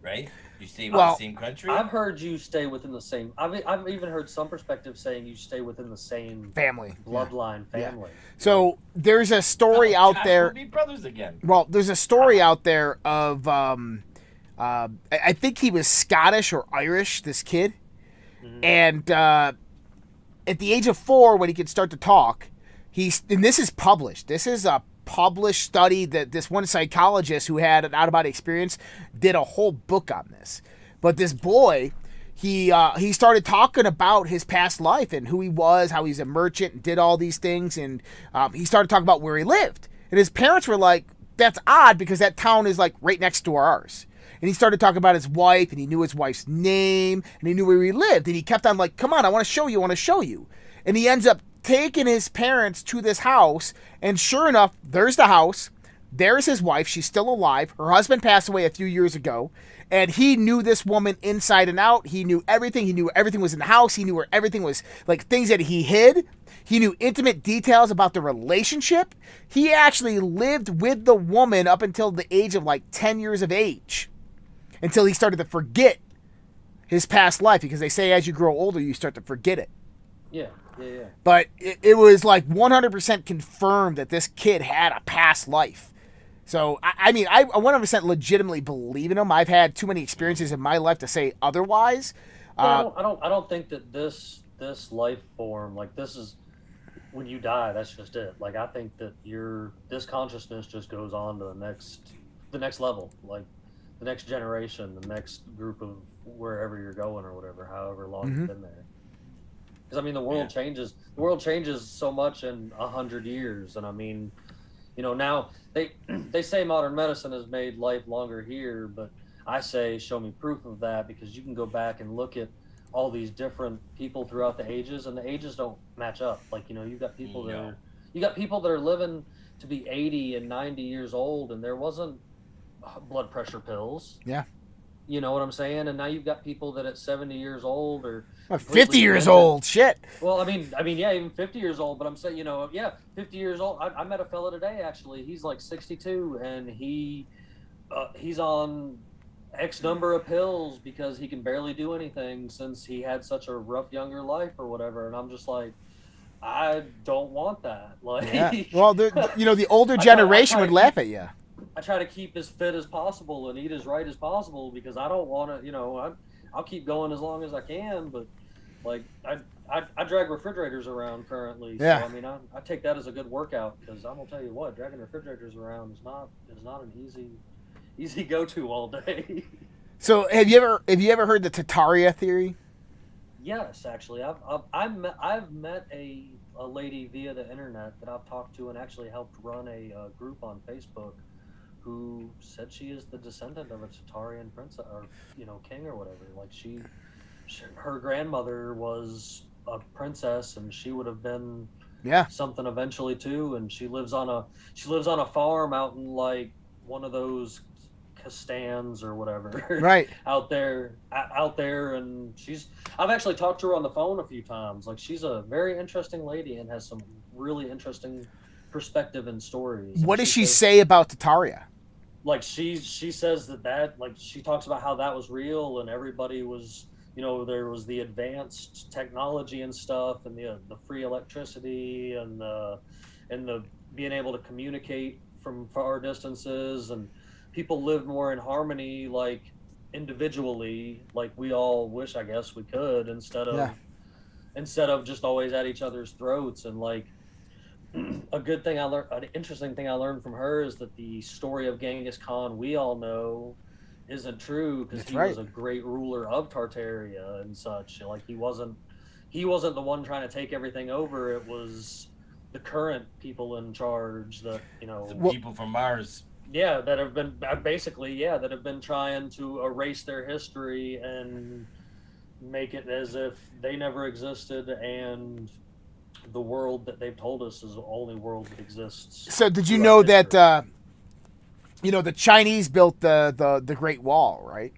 Right? You stay within the same country? I've heard you stay within the same. I've even heard some perspectives saying you stay within the same family, bloodline, family. Yeah. So there's a story out there. We'll be brothers again. Well, there's a story out there of I think he was Scottish or Irish. This kid, and at the age of 4, when he could start to talk, and this is published. This is a published study that this one psychologist who had an out-of-body experience did a whole book on this. But this boy, he started talking about his past life and who he was, how he's a merchant, and did all these things, and he started talking about where he lived. And his parents were like, that's odd, because that town is right next to ours. And he started talking about his wife, and he knew his wife's name, and he knew where he lived, and he kept on come on, I want to show you. And he ends up taking his parents to this house, and sure enough, there's the house, there's his wife, she's still alive, her husband passed away a few years ago, and he knew this woman inside and out. He knew everything was in the house, he knew where everything was, things that he hid. He knew intimate details about the relationship. He actually lived with the woman up until the age of 10 years of age, until he started to forget his past life, because they say as you grow older you start to forget it. Yeah. But it was 100% confirmed that this kid had a past life. So, I 100% legitimately believe in him. I've had too many experiences in my life to say otherwise. I don't think that this life form, this is when you die, that's just it. I think that this consciousness just goes on to the next level, the next generation, the next group of wherever you're going or whatever, however long you've been there. Because the world changes. The world changes so much in 100 years, and now they say modern medicine has made life longer here, but I say show me proof of that, because you can go back and look at all these different people throughout the ages, and the ages don't match up. Like, you've got people that are living to be 80 and 90 years old, and there wasn't blood pressure pills. Yeah. You know what I'm saying? And now you've got people that at 70 years old or 50 years old. Shit. Well, I mean, yeah, even 50 years old. But I'm saying, 50 years old. I met a fella today, actually. He's like 62, and he's on X number of pills because he can barely do anything since he had such a rough younger life or whatever. And I'm just like, I don't want that. Like, yeah. Well, the older generation would laugh at you. I try to keep as fit as possible and eat as right as possible because I don't want to, I'll keep going as long as I can, but like I drag refrigerators around currently. Yeah. So I mean, I take that as a good workout because I'm gonna tell you what, dragging refrigerators around is not an easy go-to all day. So have you ever heard the Tartaria theory? Yes, actually, I've met a lady via the internet that I've talked to and actually helped run a group on Facebook, who said she is the descendant of a Tartarian princess or king or whatever. Like her grandmother was a princess, and she would have been something eventually too. And she lives on a farm out in like one of those Castans or whatever, right out there, and I've actually talked to her on the phone a few times. Like, she's a very interesting lady and has some really interesting perspective and stories. What does she say about Tartaria? Like, she says that like, she talks about how that was real and everybody was, there was the advanced technology and stuff, and the free electricity and the being able to communicate from far distances, and people lived more in harmony, like individually, like we all wish, I guess, we could, instead of just always at each other's throats. And like, an interesting thing I learned from her is that the story of Genghis Khan we all know isn't true, because he was a great ruler of Tartaria and such. Like, he wasn't the one trying to take everything over. It was the current people in charge that, the people from Mars. Yeah, that have been trying to erase their history and make it as if they never existed, and the world that they've told us is the only world that exists. So did you know that the Chinese built the Great Wall, right?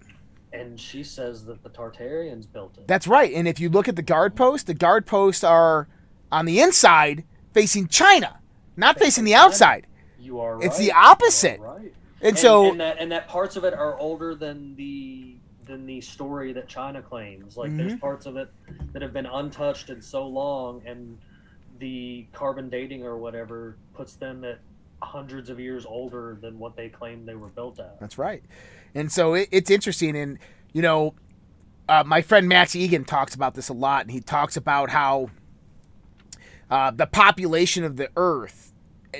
And she says that the Tartarians built it. That's right. And if you look at the guard posts are on the inside facing China, not facing the outside. You are right. It's the opposite. Right. And so that parts of it are older than the story that China claims. Like, there's parts of it that have been untouched in so long, and the carbon dating or whatever puts them at hundreds of years older than what they claim they were built at. That's right. And so it's interesting. And my friend Max Egan talks about this a lot, and he talks about how the population of the Earth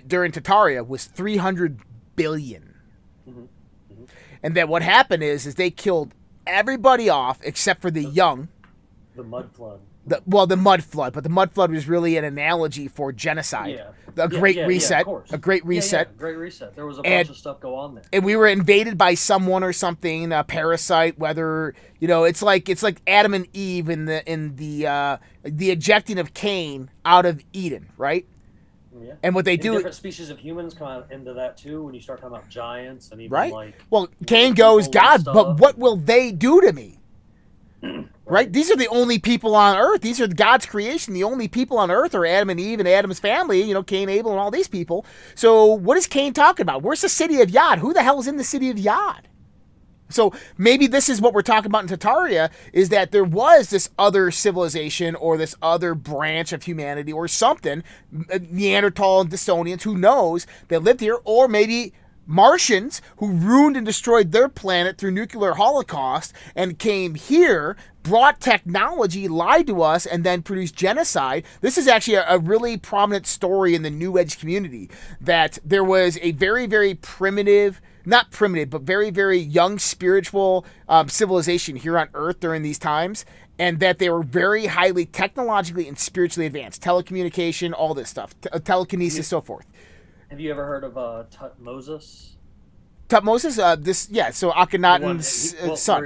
during Tartaria was 300 billion. And that what happened is they killed everybody off except for the young. The mud flood. The mud flood, but the mud flood was really an analogy for genocide. A great reset. A great reset. Great reset. There was a bunch of stuff go on there. And we were invaded by someone or something, a parasite, whether, it's like Adam and Eve in the ejecting of Cain out of Eden, right? Yeah. And what they do, different species of humans come out into that too, when you start talking about giants and even Cain goes, God, but what will they do to me? Right? These are the only people on Earth. These are God's creation. The only people on Earth are Adam and Eve and Adam's family, Cain, Abel, and all these people. So what is Cain talking about? Where's the city of Yod? Who the hell is in the city of Yod? So maybe this is what we're talking about in Tartaria, is that there was this other civilization or this other branch of humanity or something, Neanderthal and Dissonians, who knows, that lived here, or maybe Martians who ruined and destroyed their planet through nuclear holocaust and came here, brought technology, lied to us, and then produced genocide. This is actually a really prominent story in the New Age community, that there was a very, very primitive, not primitive, but very, very young spiritual civilization here on Earth during these times, and that they were very highly technologically and spiritually advanced. Telecommunication, all this stuff, telekinesis, so forth. Have you ever heard of Moses? Tutmosis, so Akhenaten's son.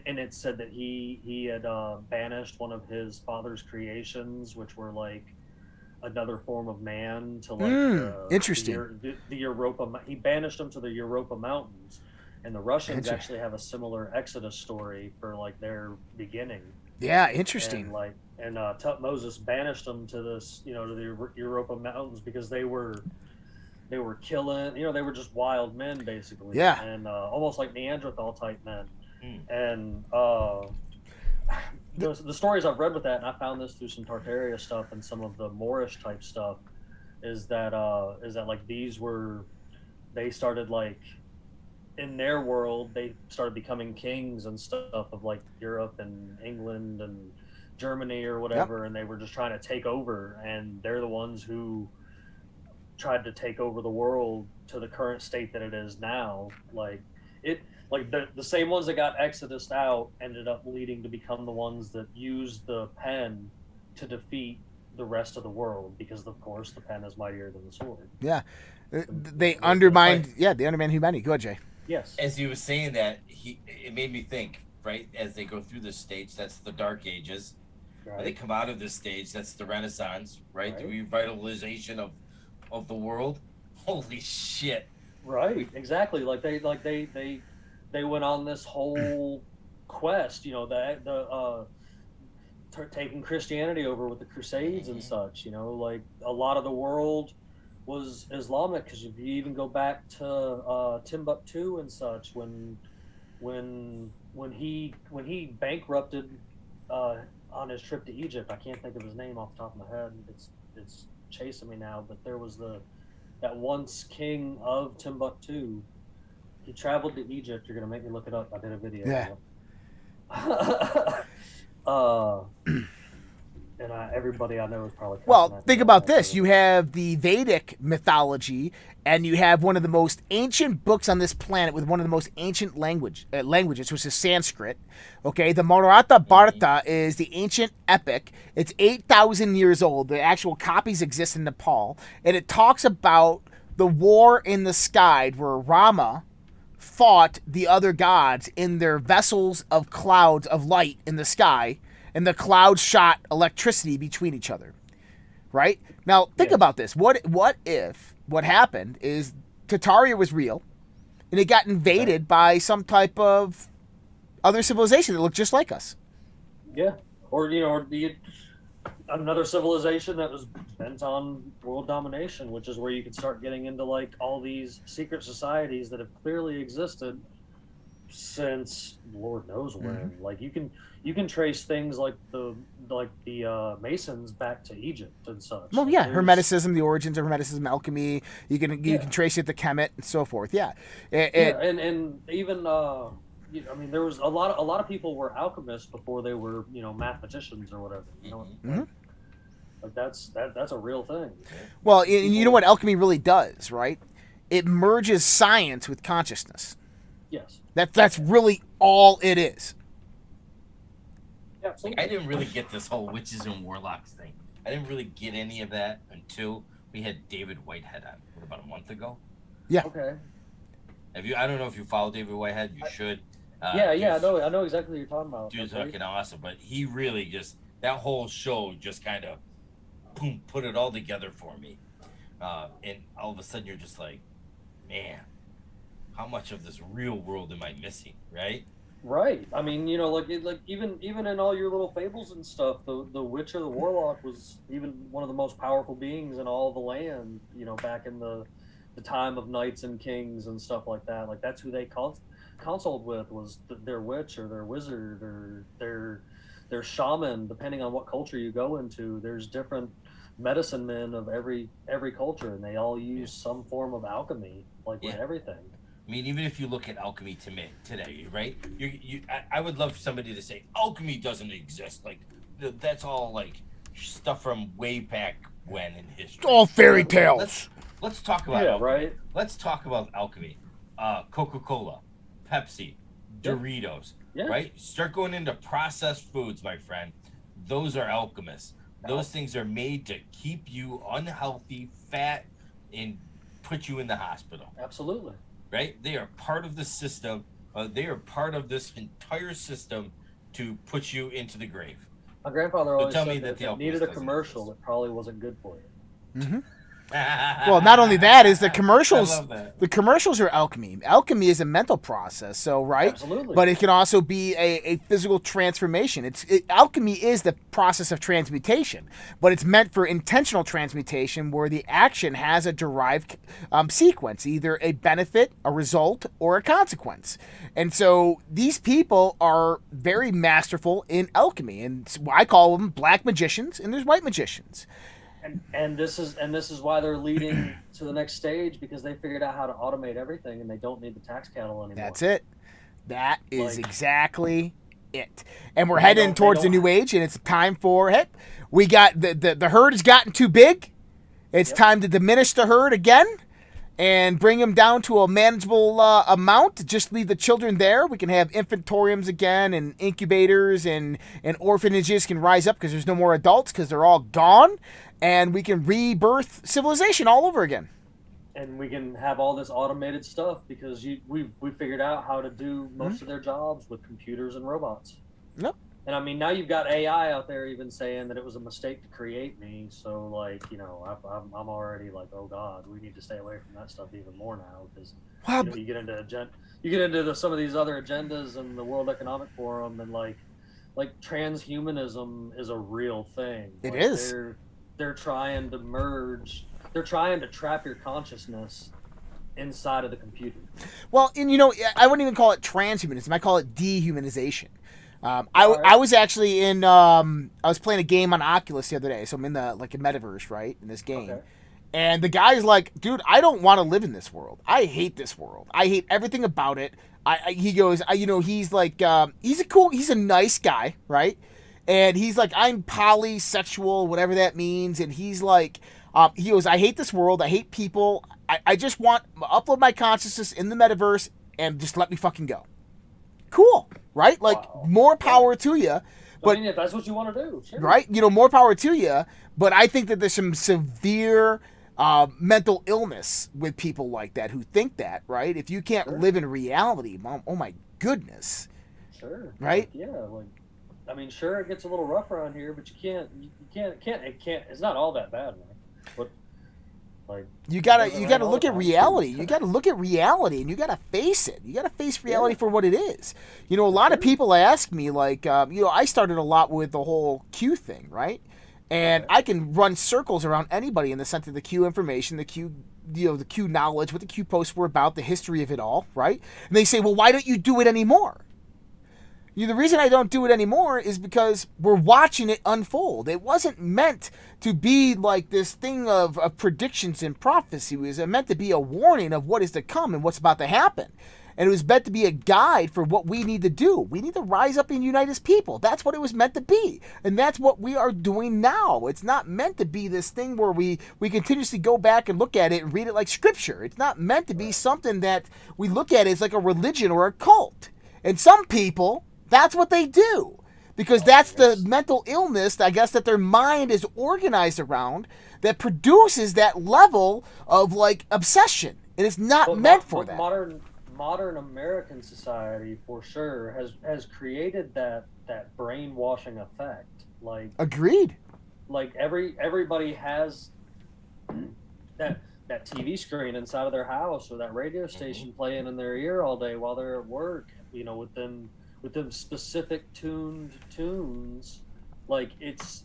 And it said that he had banished one of his father's creations, which were like another form of man, to like interesting. The Europa. He banished him to the Europa Mountains, and the Russians actually have a similar Exodus story for like their beginning. Yeah, interesting. And Tutmosis banished them to this, to the Europa Mountains because they were killing, they were just wild men basically. Yeah. And almost like Neanderthal type men. And the stories I've read with that, and I found this through some Tartaria stuff and some of the Moorish type stuff, is that like they started like, in their world, they started becoming kings and stuff of like Europe and England and Germany or whatever, and they were just trying to take over, and they're the ones who tried to take over the world to the current state that it is now. Like the same ones that got Exodus out ended up leading to become the ones that used the pen to defeat the rest of the world, because of course the pen is mightier than the sword. Yeah, they undermined humanity. Go ahead, Jay. Yes. As you were saying that, it made me think, right, as they go through this stage, that's the Dark Ages. Right. They come out of this stage, that's the Renaissance, right? The revitalization of the world. Holy shit. Right, exactly. Like they went on this whole quest, taking Christianity over with the Crusades and such, like a lot of the world was Islamic, because if you even go back to Timbuktu and such, when he bankrupted on his trip to Egypt, I can't think of his name off the top of my head. It's chasing me now, but there was that once king of Timbuktu. He traveled to Egypt. You're gonna make me look it up. I did a video. Yeah. And everybody I know is probably. Well, think about this. You have the Vedic mythology, and you have one of the most ancient books on this planet with one of the most ancient languages, which is Sanskrit. Okay, the Mahabharata is the ancient epic. It's 8,000 years old. The actual copies exist in Nepal, and it talks about the war in the sky where Rama fought the other gods in their vessels of clouds of light in the sky, and the clouds shot electricity between each other. Right? Now, think about this. What if what happened is Tartaria was real, and it got invaded by some type of other civilization that looked just like us? Yeah. Or another civilization that was bent on world domination, which is where you could start getting into like all these secret societies that have clearly existed since Lord knows when. Like you can trace things like the Masons back to Egypt and such. Well, yeah, Hermeticism, the origins of Hermeticism, alchemy. You can trace it to Kemet and so forth. Yeah, and even there was a lot of people were alchemists before they were mathematicians or whatever. Like that's a real thing. Well, you know what alchemy really does, right? It merges science with consciousness. Yes. That's really all it is. Yeah, I didn't really get this whole witches and warlocks thing. I didn't really get any of that until we had David Whitehead on, about a month ago. Yeah. Okay. I don't know if you follow David Whitehead. You should. I know exactly what you're talking about. Dude's fucking awesome, but he really that whole show just kind of put it all together for me. And all of a sudden you're just like, man, how much of this real world am I missing, right? Right. I mean, even in all your little fables and stuff, the witch or the warlock was even one of the most powerful beings in all the land, back in the time of knights and kings and stuff like that. Like that's who they consulted with, was their witch or their wizard or their shaman, depending on what culture you go into. There's different medicine men of every culture, and they all use some form of alchemy, with everything. I mean, even if you look at alchemy today, right? I would love for somebody to say alchemy doesn't exist. Like that's all like stuff from way back when in history. All fairy tales. Let's talk about alchemy. Right. Let's talk about alchemy. Coca-Cola, Pepsi, Doritos. Yeah. Right? Start going into processed foods, my friend. Those are alchemists. Those things are made to keep you unhealthy, fat, and put you in the hospital. Absolutely. right? They are part of the system. They are part of this entire system to put you into the grave. My grandfather always tell said me that that if the it needed a alchemist doesn't commercial, exist. it probably wasn't good for you. Mm-hmm. Well, not only that is the commercials. I love that. The commercials are alchemy. Alchemy is a mental process, so right. Absolutely. But it can also be a physical transformation. Alchemy is the process of transmutation, but it's meant for intentional transmutation, where the action has a derived sequence, either a benefit, a result, or a consequence. And so these people are very masterful in alchemy, and I call them black magicians, and there's white magicians. And this is why they're leading to the next stage, because they figured out how to automate everything and they don't need the tax cattle anymore. That's it. That is Like, exactly it. And we're heading towards the new age, and it's time for we got the herd has gotten too big. It's time to diminish the herd again and bring them down to a manageable amount. Just leave the children there. We can have infantoriums again, and incubators, and orphanages can rise up because there's no more adults because they're all gone. And we can rebirth civilization all over again. And we can have all this automated stuff because we figured out how to do most of their jobs with computers and robots. Yep. And I mean, now you've got AI out there even saying that it was a mistake to create me. So like, I'm already like, oh God, we need to stay away from that stuff even more now, because you get into some of these other agendas and the World Economic Forum, and like transhumanism is a real thing. It like, is. They're trying to merge. They're trying to trap your consciousness inside of the computer. Well, and I wouldn't even call it transhumanism. I call it dehumanization. I was actually in. I was playing a game on Oculus the other day, so I'm in the a metaverse, right, in this game. Okay. And the guy's like, dude, I don't want to live in this world. I hate this world. I hate everything about it. He goes, he's like, he's a nice guy, right? And he's like, I'm polysexual, whatever that means. And he's like, he goes, I hate this world. I hate people. I just want to upload my consciousness in the metaverse and just let me fucking go. Cool, right? Like, more power to you. But I mean, if that's what you want to do, sure. Right? More power to you. But I think that there's some severe mental illness with people like that who think that, right? If you can't live in reality, oh my goodness. Sure. Right? I mean, sure, it gets a little rough around here, but you can't. It's not all that bad, man. But you gotta look at reality. You gotta look at reality, and you gotta face it. You gotta face reality for what it is. A lot of people ask me, I started a lot with the whole Q thing, right? And I can run circles around anybody in the sense of the Q information, the Q, the Q knowledge, what the Q posts were about, the history of it all, right? And they say, well, why don't you do it anymore? The reason I don't do it anymore is because we're watching it unfold. It wasn't meant to be like this thing of predictions and prophecy. It was meant to be a warning of what is to come and what's about to happen. And it was meant to be a guide for what we need to do. We need to rise up and unite as people. That's what it was meant to be. And that's what we are doing now. It's not meant to be this thing where we continuously go back and look at it and read it like scripture. It's not meant to be something that we look at as like a religion or a cult. And some people, that's what they do, because that's the mental illness, I guess, that their mind is organized around, that produces that level of obsession, and it's not meant for that. Modern American society, for sure, has created that brainwashing effect. Agreed. Everybody has that TV screen inside of their house, or that radio station playing in their ear all day while they're at work. With them specific tuned tunes, that's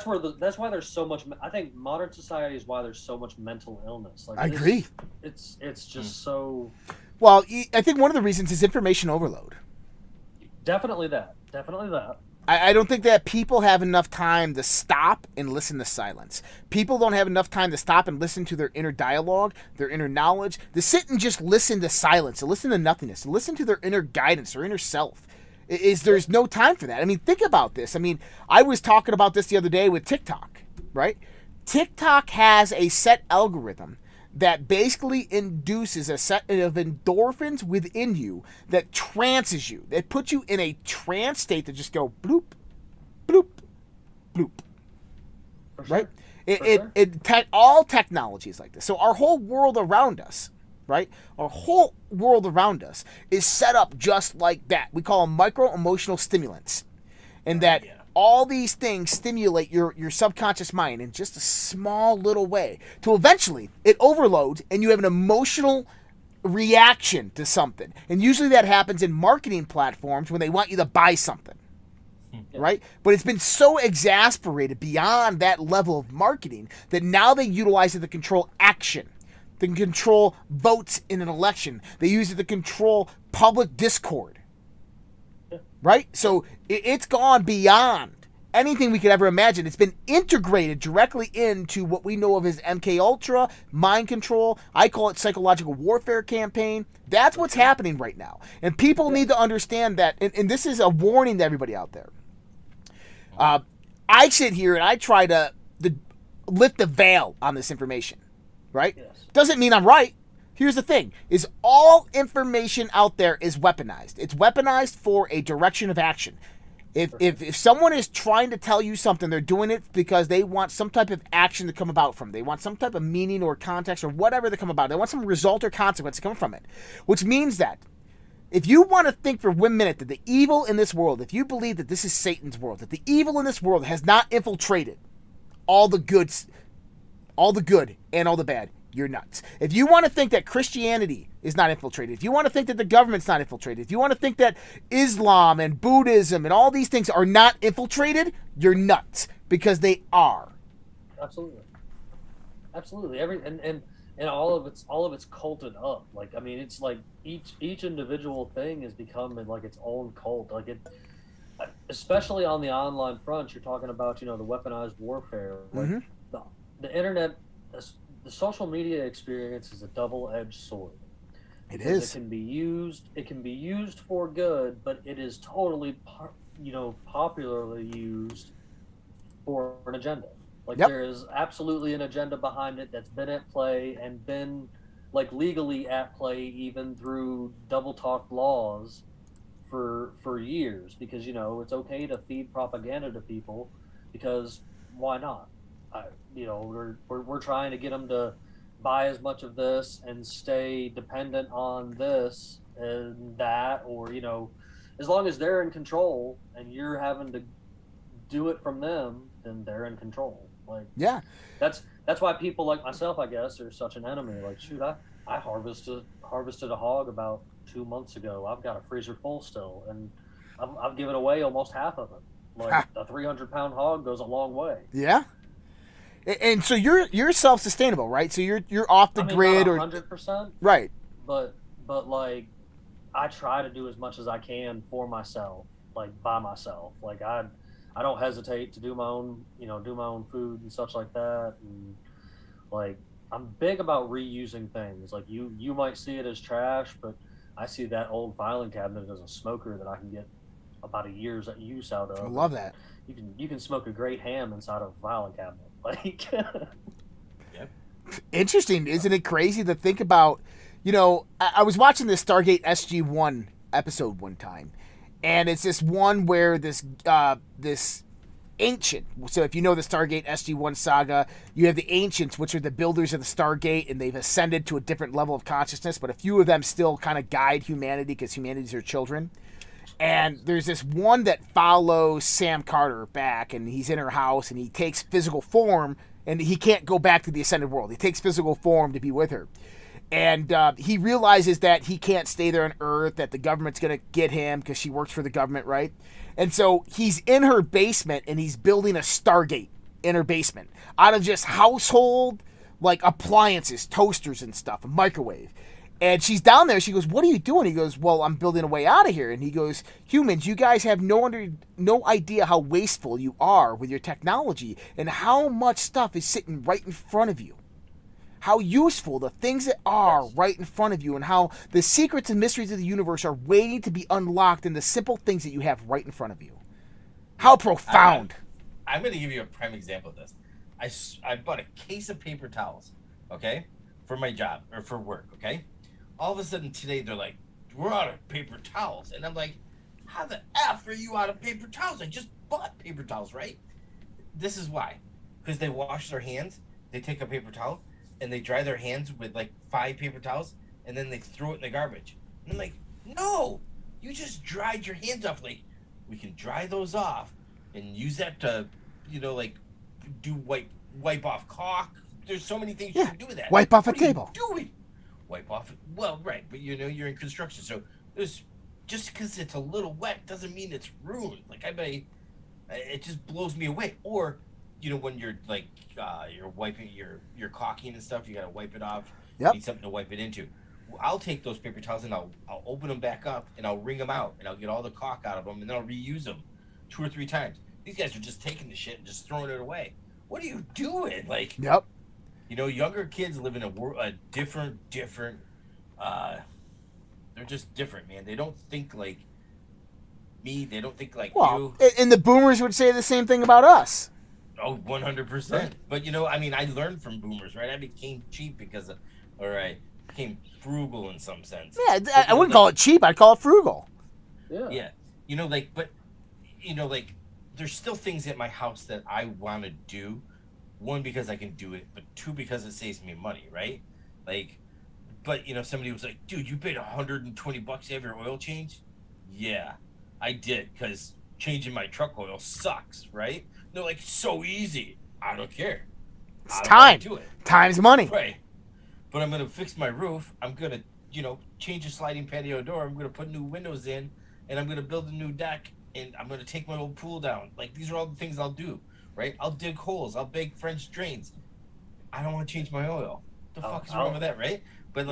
why there's so much. I think modern society is why there's so much mental illness. I agree. It's just so. Well, I think one of the reasons is information overload. Definitely that. I don't think that people have enough time to stop and listen to silence. People don't have enough time to stop and listen to their inner dialogue, their inner knowledge, to sit and just listen to silence, to listen to nothingness, to listen to their inner guidance, their inner self. There's no time for that. I mean, think about this. I mean, I was talking about this the other day with TikTok, right? TikTok has a set algorithm that basically induces a set of endorphins within you that trances you, that puts you in a trance state that just go bloop, bloop, bloop, right? All technology is like this. So our whole world around us, right? Our whole world around us is set up just like that. We call them micro-emotional stimulants. And that all these things stimulate your subconscious mind in just a small little way. To eventually, it overloads and you have an emotional reaction to something. And usually that happens in marketing platforms when they want you to buy something. Right? But it's been so exasperated beyond that level of marketing that now they utilize it to control action. They can control votes in an election. They use it to control public discord. Right? So it's gone beyond anything we could ever imagine. It's been integrated directly into what we know of as MK Ultra, mind control. I call it psychological warfare campaign. That's what's happening right now. And people need to understand that. And this is a warning to everybody out there. I sit here and I try to lift the veil on this information, right? Yes. Doesn't mean I'm right. Here's the thing, is all information out there is weaponized. It's weaponized for a direction of action. If someone is trying to tell you something, they're doing it because they want some type of action to come about from it. They want some type of meaning or context or whatever to come about. They want some result or consequence to come from it, which means that if you want to think for 1 minute that the evil in this world, if you believe that this is Satan's world, that the evil in this world has not infiltrated all the good and all the bad, you're nuts. If you want to think that Christianity is not infiltrated, if you want to think that the government's not infiltrated, if you want to think that Islam and Buddhism and all these things are not infiltrated, you're nuts, because they are. Absolutely. And all of it's culted up. Like, I mean, it's like each individual thing has become like its own cult. Like, it, especially on the online front, you're talking about, the weaponized warfare. Like the internet, the social media experience is a double-edged sword. It is. It can be used for good, but it is totally, popularly used for an agenda. Like, there is absolutely an agenda behind it that's been at play and been, like, legally at play even through double-talk laws for years, because, it's okay to feed propaganda to people, because why not? We're trying to get them to buy as much of this and stay dependent on this and that, or, as long as they're in control and you're having to do it from them, then they're in control. Like, that's why people like myself, I guess, are such an enemy. Like, shoot, I harvested a hog about 2 months ago. I've got a freezer full still, and I've given away almost half of it. Like, a 300-pound hog goes a long way. Yeah. And so you're self-sustainable, right? So you're off the grid, not 100%, right? But like, I try to do as much as I can for myself, like by myself. Like, I don't hesitate to do my own food and such like that. And like, I'm big about reusing things. Like, you might see it as trash, but I see that old filing cabinet as a smoker that I can get about a year's use out of. I love that. You can smoke a great ham inside of a filing cabinet. Like, Interesting, isn't it crazy to think about? I was watching this Stargate SG-1 episode one time, and it's this one where this ancient. So if you know the Stargate SG-1 saga, you have the ancients, which are the builders of the Stargate, and they've ascended to a different level of consciousness, but a few of them still kind of guide humanity because humanity's their children. And there's this one that follows Sam Carter back, and he's in her house, and he takes physical form, and he can't go back to the ascended world. He takes physical form to be with her. And he realizes that he can't stay there on Earth, that the government's going to get him because she works for the government, right? And so he's in her basement, and he's building a Stargate in her basement out of just household, like, appliances, toasters and stuff, a microwave. And she's down there. She goes, "What are you doing?" He goes, "Well, I'm building a way out of here." And he goes, "Humans, you guys have no idea how wasteful you are with your technology and how much stuff is sitting right in front of you. How useful the things that are right in front of you, and how the secrets and mysteries of the universe are waiting to be unlocked in the simple things that you have right in front of you." How profound. I'm going to give you a prime example of this. I bought a case of paper towels, okay, for my job or for work, okay? All of a sudden today they're like, "We're out of paper towels." And I'm like, how the F are you out of paper towels? I just bought paper towels, right? This is why. because they wash their hands. They take a paper towel and they dry their hands with like 5 paper towels, and then they throw it in the garbage. And I'm like, no, you just dried your hands off. Like, we can dry those off and use that to, like do wipe off caulk. There's so many things you can do with that. Wipe off a table. Wipe off. Well, right, but you're in construction, so there's just because it's a little wet doesn't mean it's ruined. Like it just blows me away. Or when you're like you're wiping your caulking and stuff, you gotta wipe it off. Yep. You need something to wipe it into. I'll take those paper towels and I'll open them back up and I'll wring them out and I'll get all the caulk out of them and then I'll reuse them 2 or 3 times. These guys are just taking the shit and just throwing it away. What are you doing? Like, yep. Younger kids live in a different. They're just different, man. They don't think like me. They don't think like you. And the boomers would say the same thing about us. Oh, 100%. Right. But I learned from boomers, right? I became cheap I became frugal in some sense. Yeah, I wouldn't call it cheap. I'd call it frugal. Yeah. There's still things at my house that I want to do. 1, because I can do it, but 2, because it saves me money, right? Like, but somebody was like, dude, you paid $120 to have your oil change? Yeah, I did, because changing my truck oil sucks, right? They're like, so easy. I don't care. It's time. Do it. Time's money. Right. But I'm going to fix my roof. I'm going to, change a sliding patio door. I'm going to put new windows in, and I'm going to build a new deck, and I'm going to take my old pool down. Like, these are all the things I'll do, right? I'll dig holes. I'll bake French drains. I don't want to change my oil. The fuck is wrong with that, right? But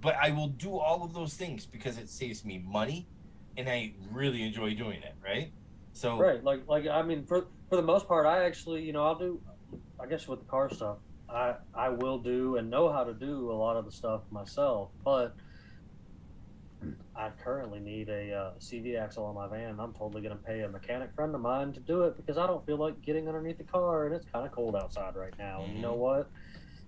but I will do all of those things because it saves me money, and I really enjoy doing it, right? So right, I mean, for the most part, I actually, I'll do, I guess with the car stuff, I will do and know how to do a lot of the stuff myself, but I currently need a CV axle on my van. I'm totally going to pay a mechanic friend of mine to do it because I don't feel like getting underneath the car, and it's kind of cold outside right now. And you know what?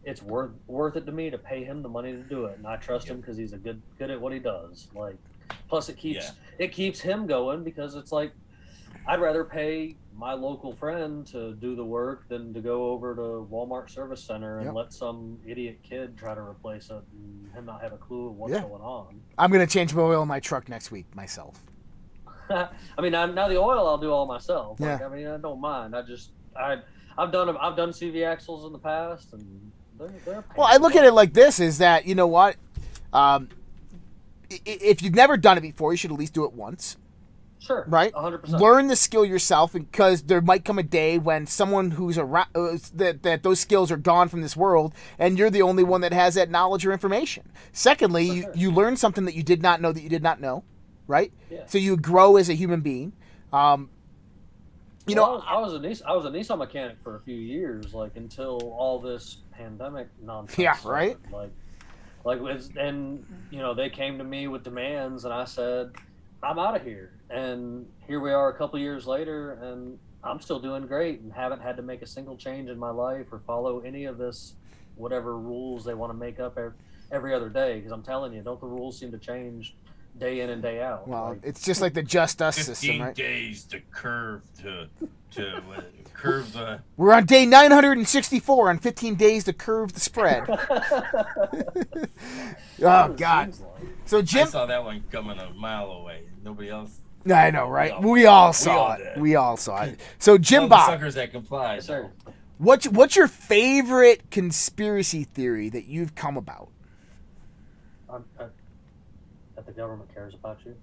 It's worth it to me to pay him the money to do it, and I trust him because he's good at what he does. Like, plus it keeps him going because it's like I'd rather pay my local friend to do the work than to go over to Walmart Service Center and let some idiot kid try to replace it and him not have a clue of what's going on. I'm going to change the oil in my truck next week myself. I mean, now the oil I'll do all myself. Yeah. Like, I mean, I don't mind. I've done CV axles in the past, and they're well, I look at it like this: is that you know what? If you've never done it before, you should at least do it once. Sure. Right? 100%. Learn the skill yourself, because there might come a day when someone who's around that those skills are gone from this world, and you're the only one that has that knowledge or information. Secondly, you learn something that you did not know that you did not know, right? Yeah. So you grow as a human being. I was a Nissan mechanic for a few years, like until all this pandemic nonsense. Yeah, right. And they came to me with demands, and I said, I'm out of here. And here we are a couple years later, and I'm still doing great and haven't had to make a single change in my life or follow any of this, whatever rules they want to make up every other day. Because I'm telling you, don't the rules seem to change day in and day out? Well, it's just like the Just Us system, right? 15 days to curve curve the... We're on day 964 on 15 days to curve the spread. Oh, God. So Jim... I saw that one coming a mile away. Nobody else... I know, right? We all saw it. We all saw it. So JimBob... suckers that comply. Yes, sir. What's your favorite conspiracy theory that you've come about? That the government cares about you.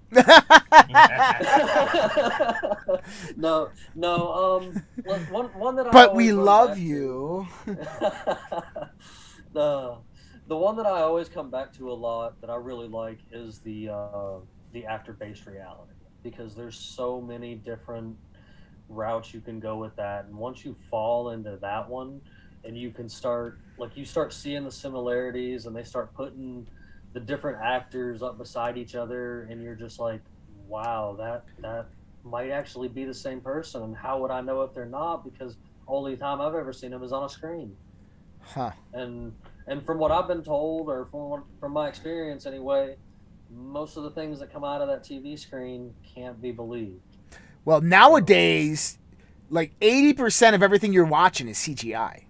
No. One that I but we love you. The one that I always come back to a lot that I really like is the actor-based reality, because there's so many different routes you can go with that, and once you fall into that one, and you start seeing the similarities, and they start putting the different actors up beside each other, and you're just like, wow, that might actually be the same person, and how would I know if they're not? Because only time I've ever seen them is on a screen. Huh. And from what I've been told, or from my experience anyway, most of the things that come out of that TV screen can't be believed. Well, nowadays, Like 80% of everything you're watching is CGI.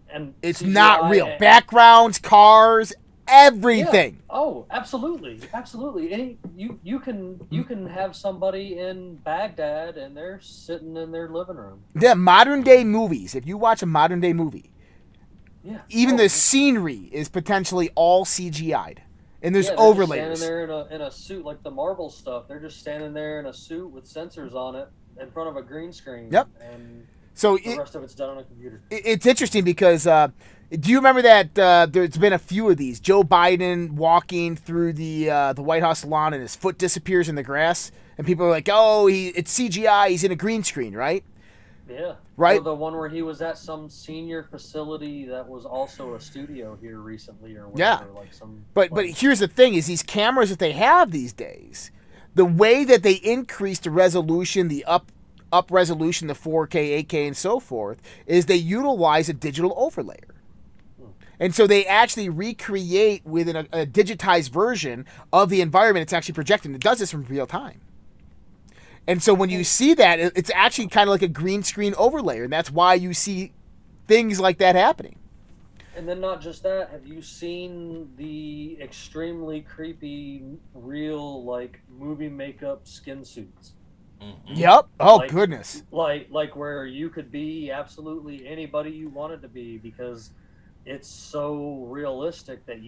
And It's CGI not real. Backgrounds, cars, everything. Yeah. Oh, absolutely, absolutely. You can have somebody in Baghdad and they're sitting in their living room. Yeah, modern day movies. If you watch a modern day movie, Yeah. even the scenery is potentially all CGI'd. And there's they're overlays. Just standing there in a suit like the Marvel stuff. They're just standing there in a suit with sensors on it in front of a green screen. Yep. And so the rest of it's done on a computer. It's interesting because do you remember that there's been a few of these? Joe Biden walking through the White House lawn and his foot disappears in the grass, and people are like, "Oh, it's CGI. He's in a green screen, right?" Yeah. Right. Or the one where he was at some senior facility that was also a studio here recently, or whatever. Yeah. Like some. But here's the thing: is these cameras that they have these days, the way that they increase the resolution, the up resolution, the 4K, 8K, and so forth, is they utilize a digital overlayer. And so they actually recreate within a digitized version of the environment it's actually projecting. It does this in real time. And so when you see that, it's actually kind of like a green screen overlay, and that's why you see things like that happening. And then not just that, have you seen the extremely creepy, real, like, movie makeup skin suits? Mm-hmm. Yep. Oh, Like- goodness. Like where you could be absolutely anybody you wanted to be because it's so realistic that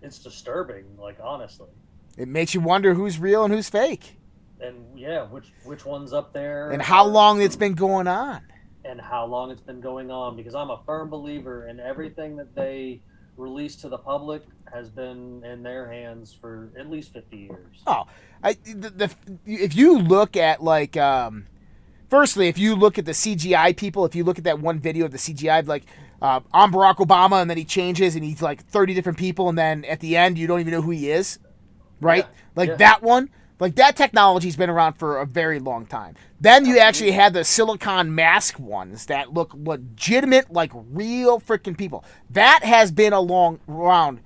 it's disturbing, like, honestly. It makes you wonder who's real and who's fake. And yeah, which one's up there And how long it's been going on. and how long it's been going on, because I'm a firm believer in everything that they release to the public has been in their hands for at least 50 years. Oh, if you look at like, firstly, if you look at the CGI people, if you look at that one video of the CGI, like, I'm Barack Obama, and then he changes and he's like 30 different people, and then at the end you don't even know who he is, right? That one. Like, that technology's been around for a very long time. Then you actually had the silicon mask ones that look legitimate, like real freaking people. That has been around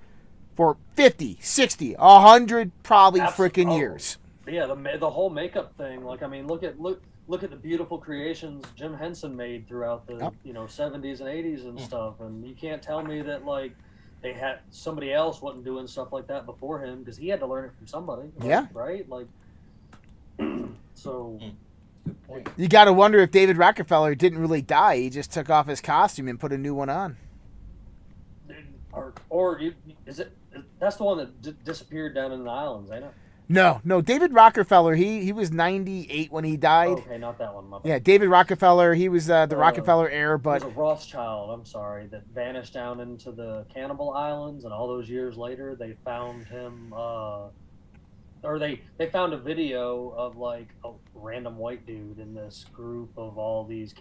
for 50, 60, 100 probably freaking years. Yeah, the whole makeup thing. Like, I mean, look at the beautiful creations Jim Henson made throughout the 70s and 80s and stuff. And you can't tell me that, like, they had somebody else wasn't doing stuff like that before him, because he had to learn it from somebody. Yeah. Right? Like, so. Good point. You got to wonder if David Rockefeller didn't really die. He just took off his costume and put a new one on. That's the one that disappeared down in the islands, ain't it? No. David Rockefeller, he was 98 when he died. Okay, not that one. My bad. Yeah, David Rockefeller, he was the Rockefeller heir, It but was a Rothschild, I'm sorry, that vanished down into the Cannibal Islands, and all those years later, they found him, or they found a video of, like, a random white dude in this group of all these.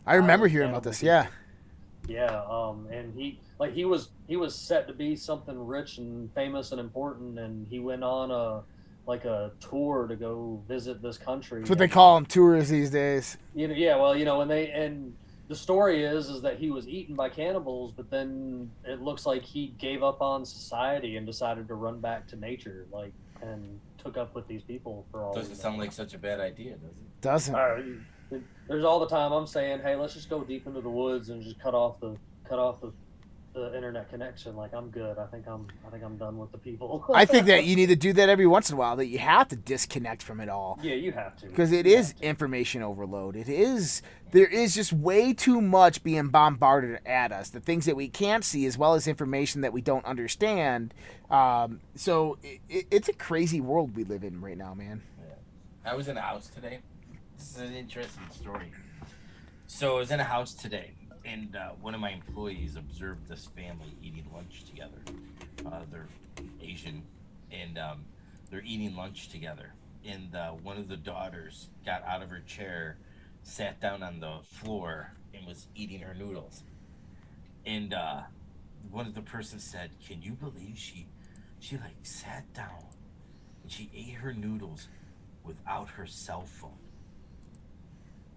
I remember hearing about this. Yeah. Yeah, and he was set to be something rich and famous and important, and he went on a tour to go visit this country. That's what they call them, tourists these days. And the story is that he was eaten by cannibals, but then it looks like he gave up on society and decided to run back to nature, like, and took up with these people for all. Doesn't sound like such a bad idea, does it? There's all the time I'm saying, hey, let's just go deep into the woods and just cut off the internet connection. Like, I'm good. I think I'm done with the people. I think that you need to do that every once in a while, that you have to disconnect from it all. Yeah, you have to. Because it is information overload. There is just way too much being bombarded at us. The things that we can't see, as well as information that we don't understand. So it's a crazy world we live in right now, man. Yeah. I was in a house today. This is an interesting story. So I was in a house today, and one of my employees observed this family eating lunch together. They're Asian, and they're eating lunch together. And one of the daughters got out of her chair, sat down on the floor, and was eating her noodles. And one of the persons said, "Can you believe she like sat down and she ate her noodles without her cell phone?"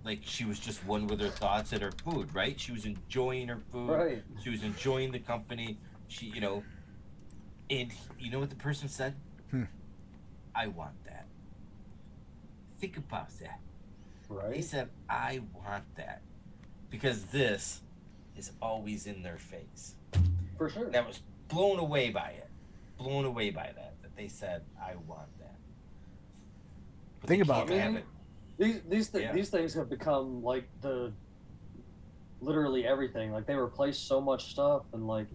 Like, she was just one with her thoughts and her food, right? She was enjoying her food. Right. She was enjoying the company. She, and you know what the person said? I want that. Think about that. Right. They said, I want that because this is always in their face. For sure. And I was blown away by it. Blown away by that they said, I want that. But Think they about can't that. have it. These things have become like literally everything. Like they replace so much stuff, and like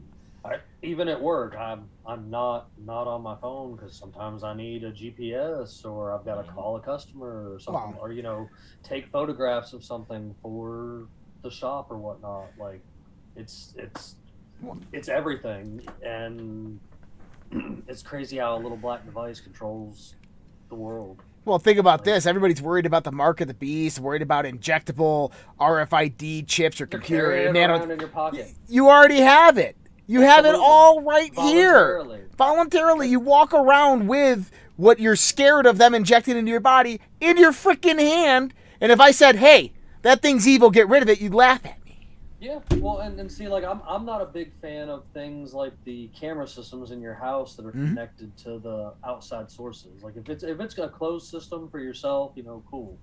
even at work, I'm not on my phone because sometimes I need a GPS or I've got to call a customer or something, or take photographs of something for the shop or whatnot. Like it's everything, and it's crazy how a little black device controls the world. Well, think about this. Everybody's worried about the mark of the beast, worried about injectable RFID chips or computer and around in your pocket. You already have it. You have it all right here. Voluntarily. You walk around with what you're scared of them injecting into your body in your freaking hand. And if I said, hey, that thing's evil, get rid of it, you'd laugh at me. Yeah, well, and see, like, I'm not a big fan of things like the camera systems in your house that are connected to the outside sources. Like, if it's a closed system for yourself, cool.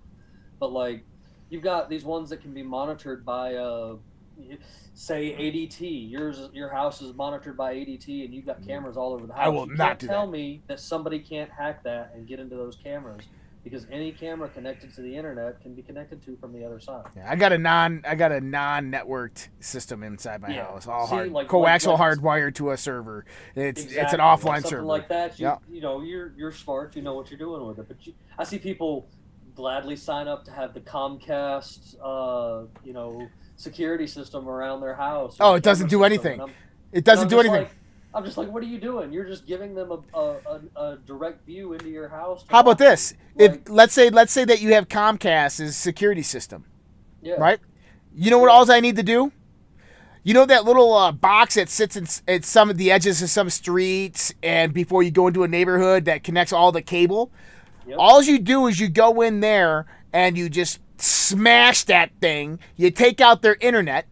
But like, you've got these ones that can be monitored by say ADT. Your house is monitored by ADT, and you've got cameras all over the house. I will not do that. Tell me that somebody can't hack that and get into those cameras. Because any camera connected to the internet can be connected to from the other side. Yeah, I got a non-networked system inside my house, all coaxial hardwired to a server. It's an offline server. Something like that. You're smart. You know what you're doing with it. But I see people gladly sign up to have the Comcast, security system around their house. Oh, it doesn't do anything. It doesn't do anything. I'm just like, what are you doing? You're just giving them a direct view into your house. How about this? If let's say that you have Comcast's security system, right? You know what all I need to do? You know that little box that sits at some of the edges of some streets, and before you go into a neighborhood that connects all the cable? Yep. All you do is you go in there and you just smash that thing. You take out their internet,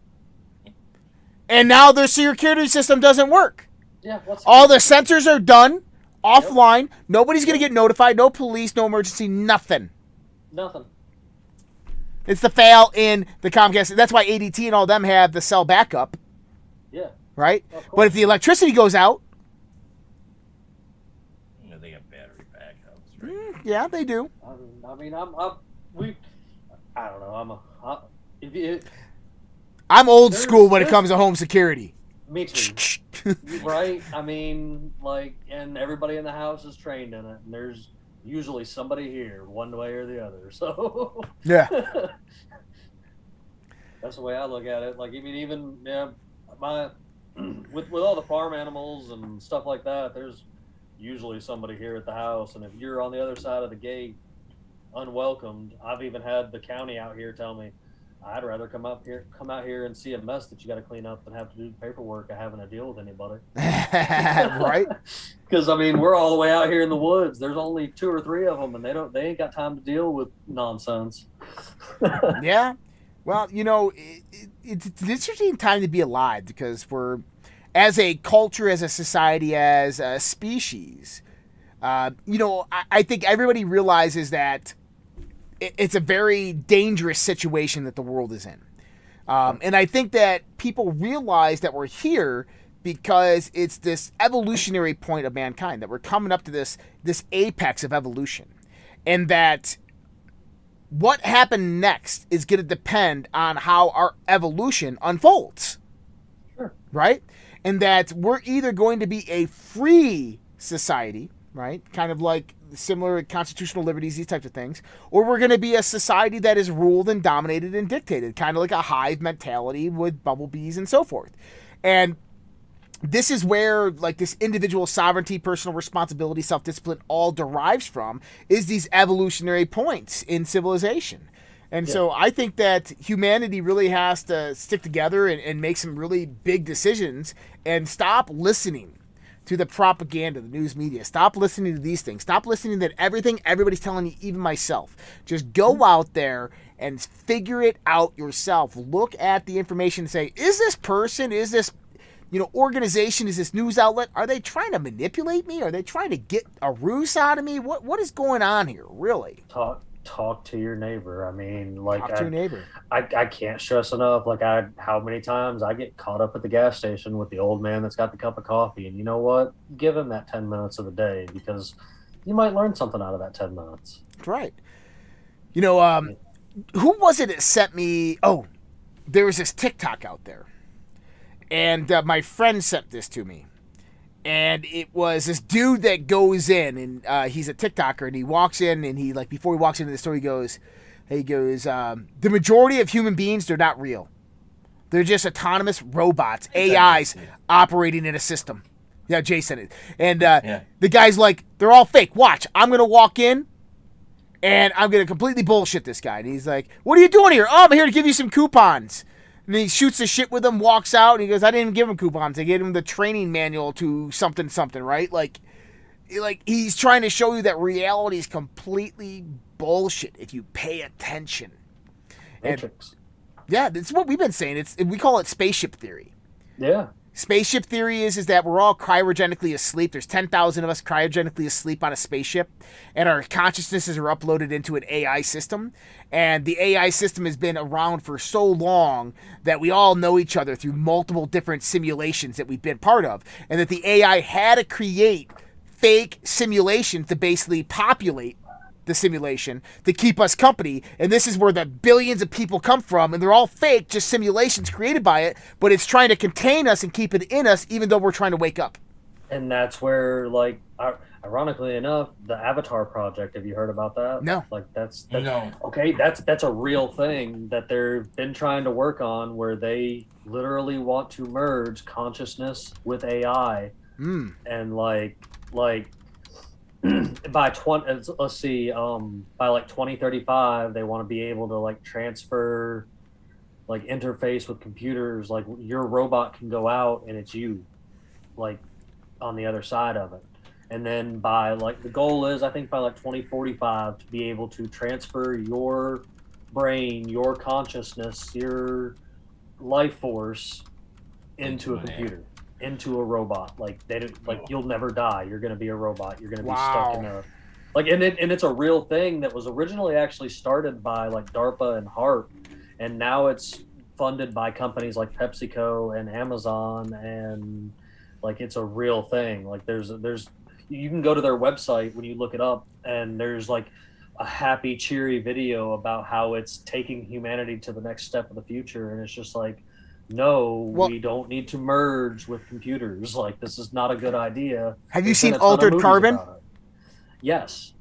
and now their security system doesn't work. Yeah, all the sensors are done, offline. Yep. Nobody's going to get notified. No police, no emergency, nothing. Nothing. It's the fail in the Comcast. That's why ADT and all them have the cell backup. Yeah. Right? But if the electricity goes out... they got battery backups, right? Yeah, they do. I mean, I don't know. I'm old school when it comes to home security. Me too. Right? I mean, and everybody in the house is trained in it, and there's usually somebody here, one way or the other. So yeah, that's the way I look at it. Like, I mean, even with all the farm animals and stuff like that, there's usually somebody here at the house, and if you're on the other side of the gate, unwelcomed, I've even had the county out here tell me, I'd rather come out here and see a mess that you got to clean up than have to do paperwork of having to deal with anybody. Right? Because I mean, we're all the way out here in the woods. There's only 2 or 3 of them, and they ain't got time to deal with nonsense. Yeah. Well, it's an interesting time to be alive because we're, as a culture, as a society, as a species, I think everybody realizes that it's a very dangerous situation that the world is in. And I think that people realize that we're here because it's this evolutionary point of mankind, that we're coming up to this apex of evolution. And that what happened next is going to depend on how our evolution unfolds. Sure. Right? And that we're either going to be a free society, right? Kind of like similar constitutional liberties, these types of things, or we're going to be a society that is ruled and dominated and dictated, kind of like a hive mentality with bumblebees and so forth. And this is where this individual sovereignty, personal responsibility, self-discipline all derives from, is these evolutionary points in civilization. And so I think that humanity really has to stick together and make some really big decisions and stop listening to the propaganda, the news media. Stop listening to these things. Stop listening to everything everybody's telling you, even myself. Just go out there and figure it out yourself. Look at the information and say, is this person, is this organization, is this news outlet, are they trying to manipulate me? Are they trying to get a ruse out of me? What is going on here, really? talk to your neighbor. I mean, like, Talk to your neighbor. I can't stress enough, like, how many times I get caught up at the gas station with the old man that's got the cup of coffee, and you know what? Give him that 10 minutes of the day, because you might learn something out of that 10 minutes. Right. You know, who was it that sent me? Oh, there was this TikTok out there, and my friend sent this to me. And it was this dude that goes in, and he's a TikToker, and he walks in, and he, like, before he walks into the store, he goes, the majority of human beings, they're not real. They're just autonomous robots, AIs, operating in a system. Yeah, Jay said it. And the guy's like, they're all fake. Watch, I'm going to walk in, and I'm going to completely bullshit this guy. And he's like, what are you doing here? Oh, I'm here to give you some coupons. And he shoots the shit with him, walks out, and he goes, I didn't even give him coupons. I gave him the training manual to something, right? Like he's trying to show you that reality is completely bullshit if you pay attention. Matrix. Yeah, that's what we've been saying. We call it Spaceship Theory. Yeah. Spaceship Theory is that we're all cryogenically asleep. There's 10,000 of us cryogenically asleep on a spaceship, and our consciousnesses are uploaded into an AI system. And the AI system has been around for so long that we all know each other through multiple different simulations that we've been part of. And that the AI had to create fake simulations to basically populate the simulation to keep us company. And this is where the billions of people come from, and they're all fake, just simulations created by it, but it's trying to contain us and keep it in us even though we're trying to wake up. And that's where, like, ironically enough, the Avatar project, have you heard about that? No. Like, that's No. okay, that's a real thing that they've been trying to work on, where they literally want to merge consciousness with AI. And like by let's see, by like 2035, they want to be able to, like, transfer, like, interface with computers. Like, your robot can go out and it's you, like, on the other side of it. And then by, like, the goal is, I think by like 2045, to be able to transfer your brain, your consciousness, your life force into a computer. Into a robot. Like, they don't, like, you'll never die. You're going to be a robot. You're going to be stuck in a, like, and it's a real thing that was originally actually started by, like, DARPA and HARP, and now it's funded by companies like PepsiCo and Amazon, and, like, it's a real thing. Like, there's you can go to their website when you look it up, and there's, like, a happy, cheery video about how it's taking humanity to the next step of the future, and it's just like, no, we don't need to merge with computers. Like, this is not a good idea. Have you seen Altered Carbon? Yes.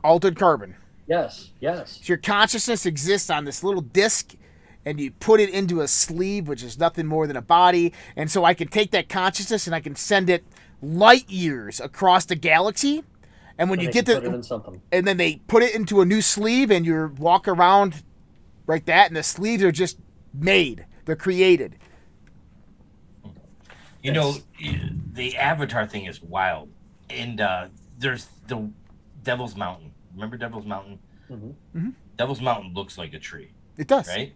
Altered Carbon. Yes. So your consciousness exists on this little disc, and you put it into a sleeve, which is nothing more than a body. And so I can take that consciousness and I can send it light years across the galaxy. And when you get to, and then they put it into a new sleeve, and you walk around like that, and the sleeves are just made. They're created. You know, the Avatar thing is wild. And there's the Devil's Mountain. Remember Devil's Mountain? Mm-hmm. Devil's Mountain looks like a tree. It does. Right?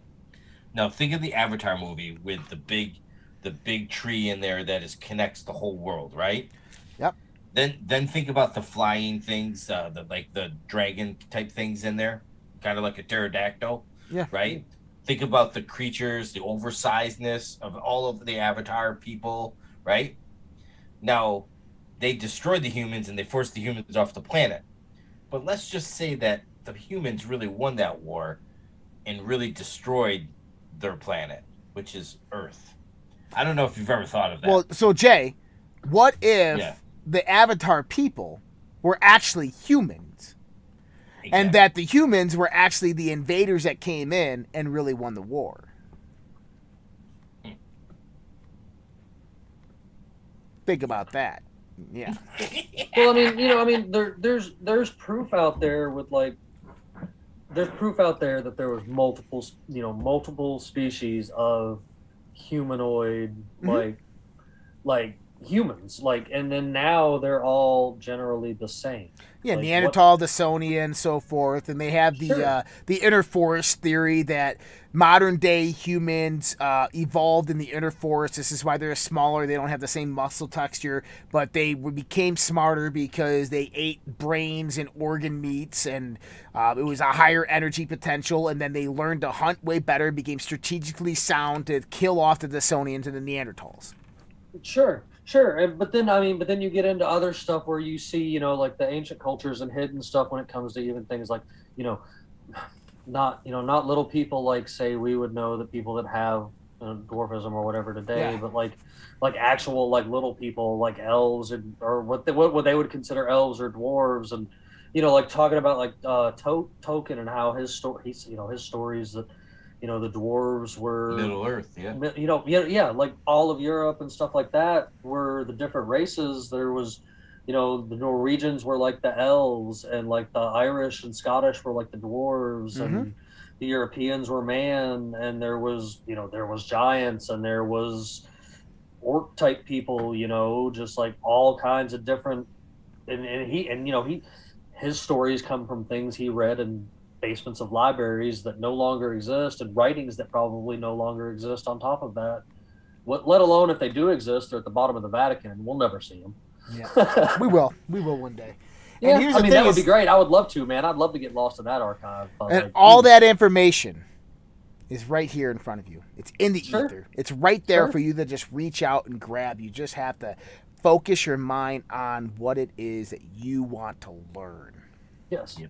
Now think of the Avatar movie with the big tree in there that connects the whole world, right? Yep. Then think about the flying things, the dragon type things in there, kind of like a pterodactyl. Yeah. Right? Think about the creatures, the oversizedness of all of the Avatar people, right? Now, they destroyed the humans and they forced the humans off the planet. But let's just say that the humans really won that war and really destroyed their planet, which is Earth. I don't know if you've ever thought of that. Well, so Jay, what if the Avatar people were actually humans? Exactly. And that the humans were actually the invaders that came in and really won the war. Think about that. Yeah. Well, I mean, there's proof out there with, like, there's proof out there that there was multiple species of humanoid, like humans, like, and then now they're all generally the same. Yeah, Like, Neanderthal, Dawsonia, and so forth, and they have the inner forest theory that modern day humans evolved in the inner forest. This is why they're smaller. They don't have the same muscle texture, but they became smarter because they ate brains and organ meats, and it was a higher energy potential. And then they learned to hunt way better, became strategically sound to kill off the Dawsonians and the Neanderthals. Sure. But then you get into other stuff where you see, you know, like the ancient cultures and hidden stuff when it comes to even things like, you know, not little people like, say, we would know the people that have dwarfism or whatever today, but like actual like little people like elves or what they would consider elves or dwarves, and you know, like talking about like Tolkien and how his stories that, you know, the dwarves were Middle Earth, like all of Europe and stuff like that were the different races. There was, you know, the Norwegians were like the elves, and like the Irish and Scottish were like the dwarves, and the Europeans were man, and there was giants, and there was orc type people, you know, just like all kinds of different, his stories come from things he read in basements of libraries that no longer exist, and writings that probably no longer exist on top of that. Let alone if they do exist, they're at the bottom of the Vatican, and we'll never see them. Yeah, we will one day. Yeah, I mean, that would be great. I would love to, man. I'd love to get lost in that archive. And all that information is right here in front of you. It's in the ether. It's right there for you to just reach out and grab. You just have to focus your mind on what it is that you want to learn. Yes. Yep.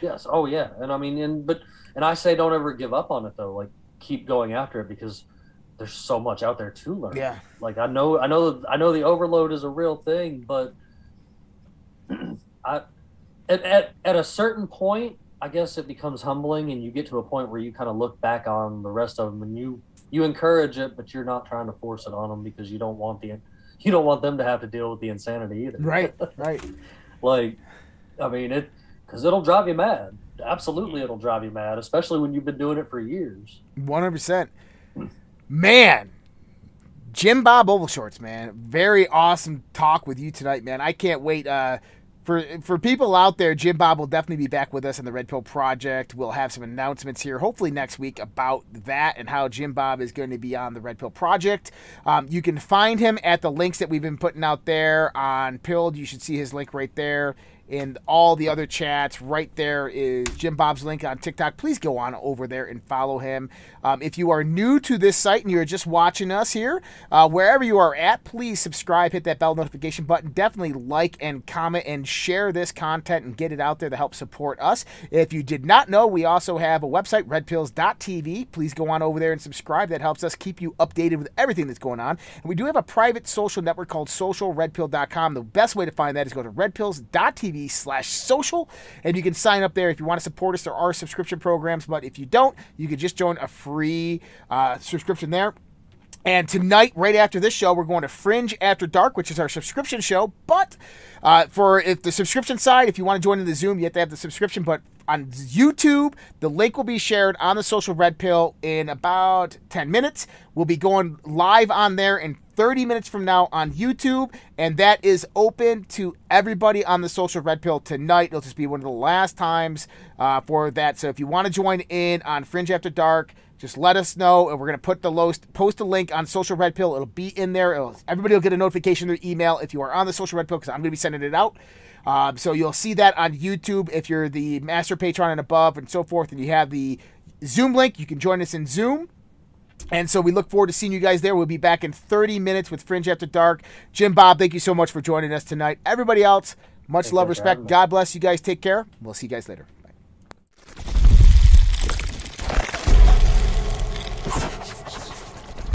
Yes. Oh, yeah. And I mean, and I say don't ever give up on it though. Like, keep going after it, because there's so much out there to learn. Yeah. Like, I know the overload is a real thing, but at a certain point, I guess it becomes humbling, and you get to a point where you kind of look back on the rest of them, and you encourage it, but you're not trying to force it on them, because you don't want them to have to deal with the insanity either. Right. Like, I mean, because it'll drive you mad. Absolutely, it'll drive you mad, especially when you've been doing it for years. 100%. Man, JimBob OvalShorts, man. Very awesome talk with you tonight, man. I can't wait. For people out there, JimBob will definitely be back with us in the Redpill Project. We'll have some announcements here, hopefully next week, about that and how JimBob is going to be on the Redpill Project. You can find him at the links that we've been putting out there on Pilled. You should see his link right there. In all the other chats, right there is JimBob's link on TikTok. Please go on over there and follow him. If you are new to this site and you're just watching us here, wherever you are at, please subscribe, hit that bell notification button. Definitely like and comment and share this content and get it out there to help support us. If you did not know, we also have a website, redpills.tv. Please go on over there and subscribe. That helps us keep you updated with everything that's going on. And we do have a private social network called socialredpill.com. The best way to find that is go to redpills.tv/social, and you can sign up there if you want to support us. There are subscription programs, but if you don't, you can just join a free subscription there. And tonight, right after this show, we're going to Fringe After Dark, which is our subscription show. But if the subscription side, if you want to join in the Zoom, you have to have the subscription. But on YouTube, the link will be shared on the Social Red Pill in about 10 minutes. We'll be going live on there in 30 minutes from now on YouTube, and that is open to everybody on the Social Red Pill tonight. It'll just be one of the last times for that. So if you want to join in on Fringe After Dark, just let us know, and we're going to post a link on Social Red Pill. It'll be in there. Everybody will get a notification in their email if you are on the Social Red Pill, because I'm going to be sending it out. So you'll see that on YouTube if you're the Master Patron and above and so forth, and you have the Zoom link. You can join us in Zoom. And so we look forward to seeing you guys there. We'll be back in 30 minutes with Fringe After Dark. JimBob, thank you so much for joining us tonight. Everybody else, much love, respect. God bless you guys. Take care. We'll see you guys later.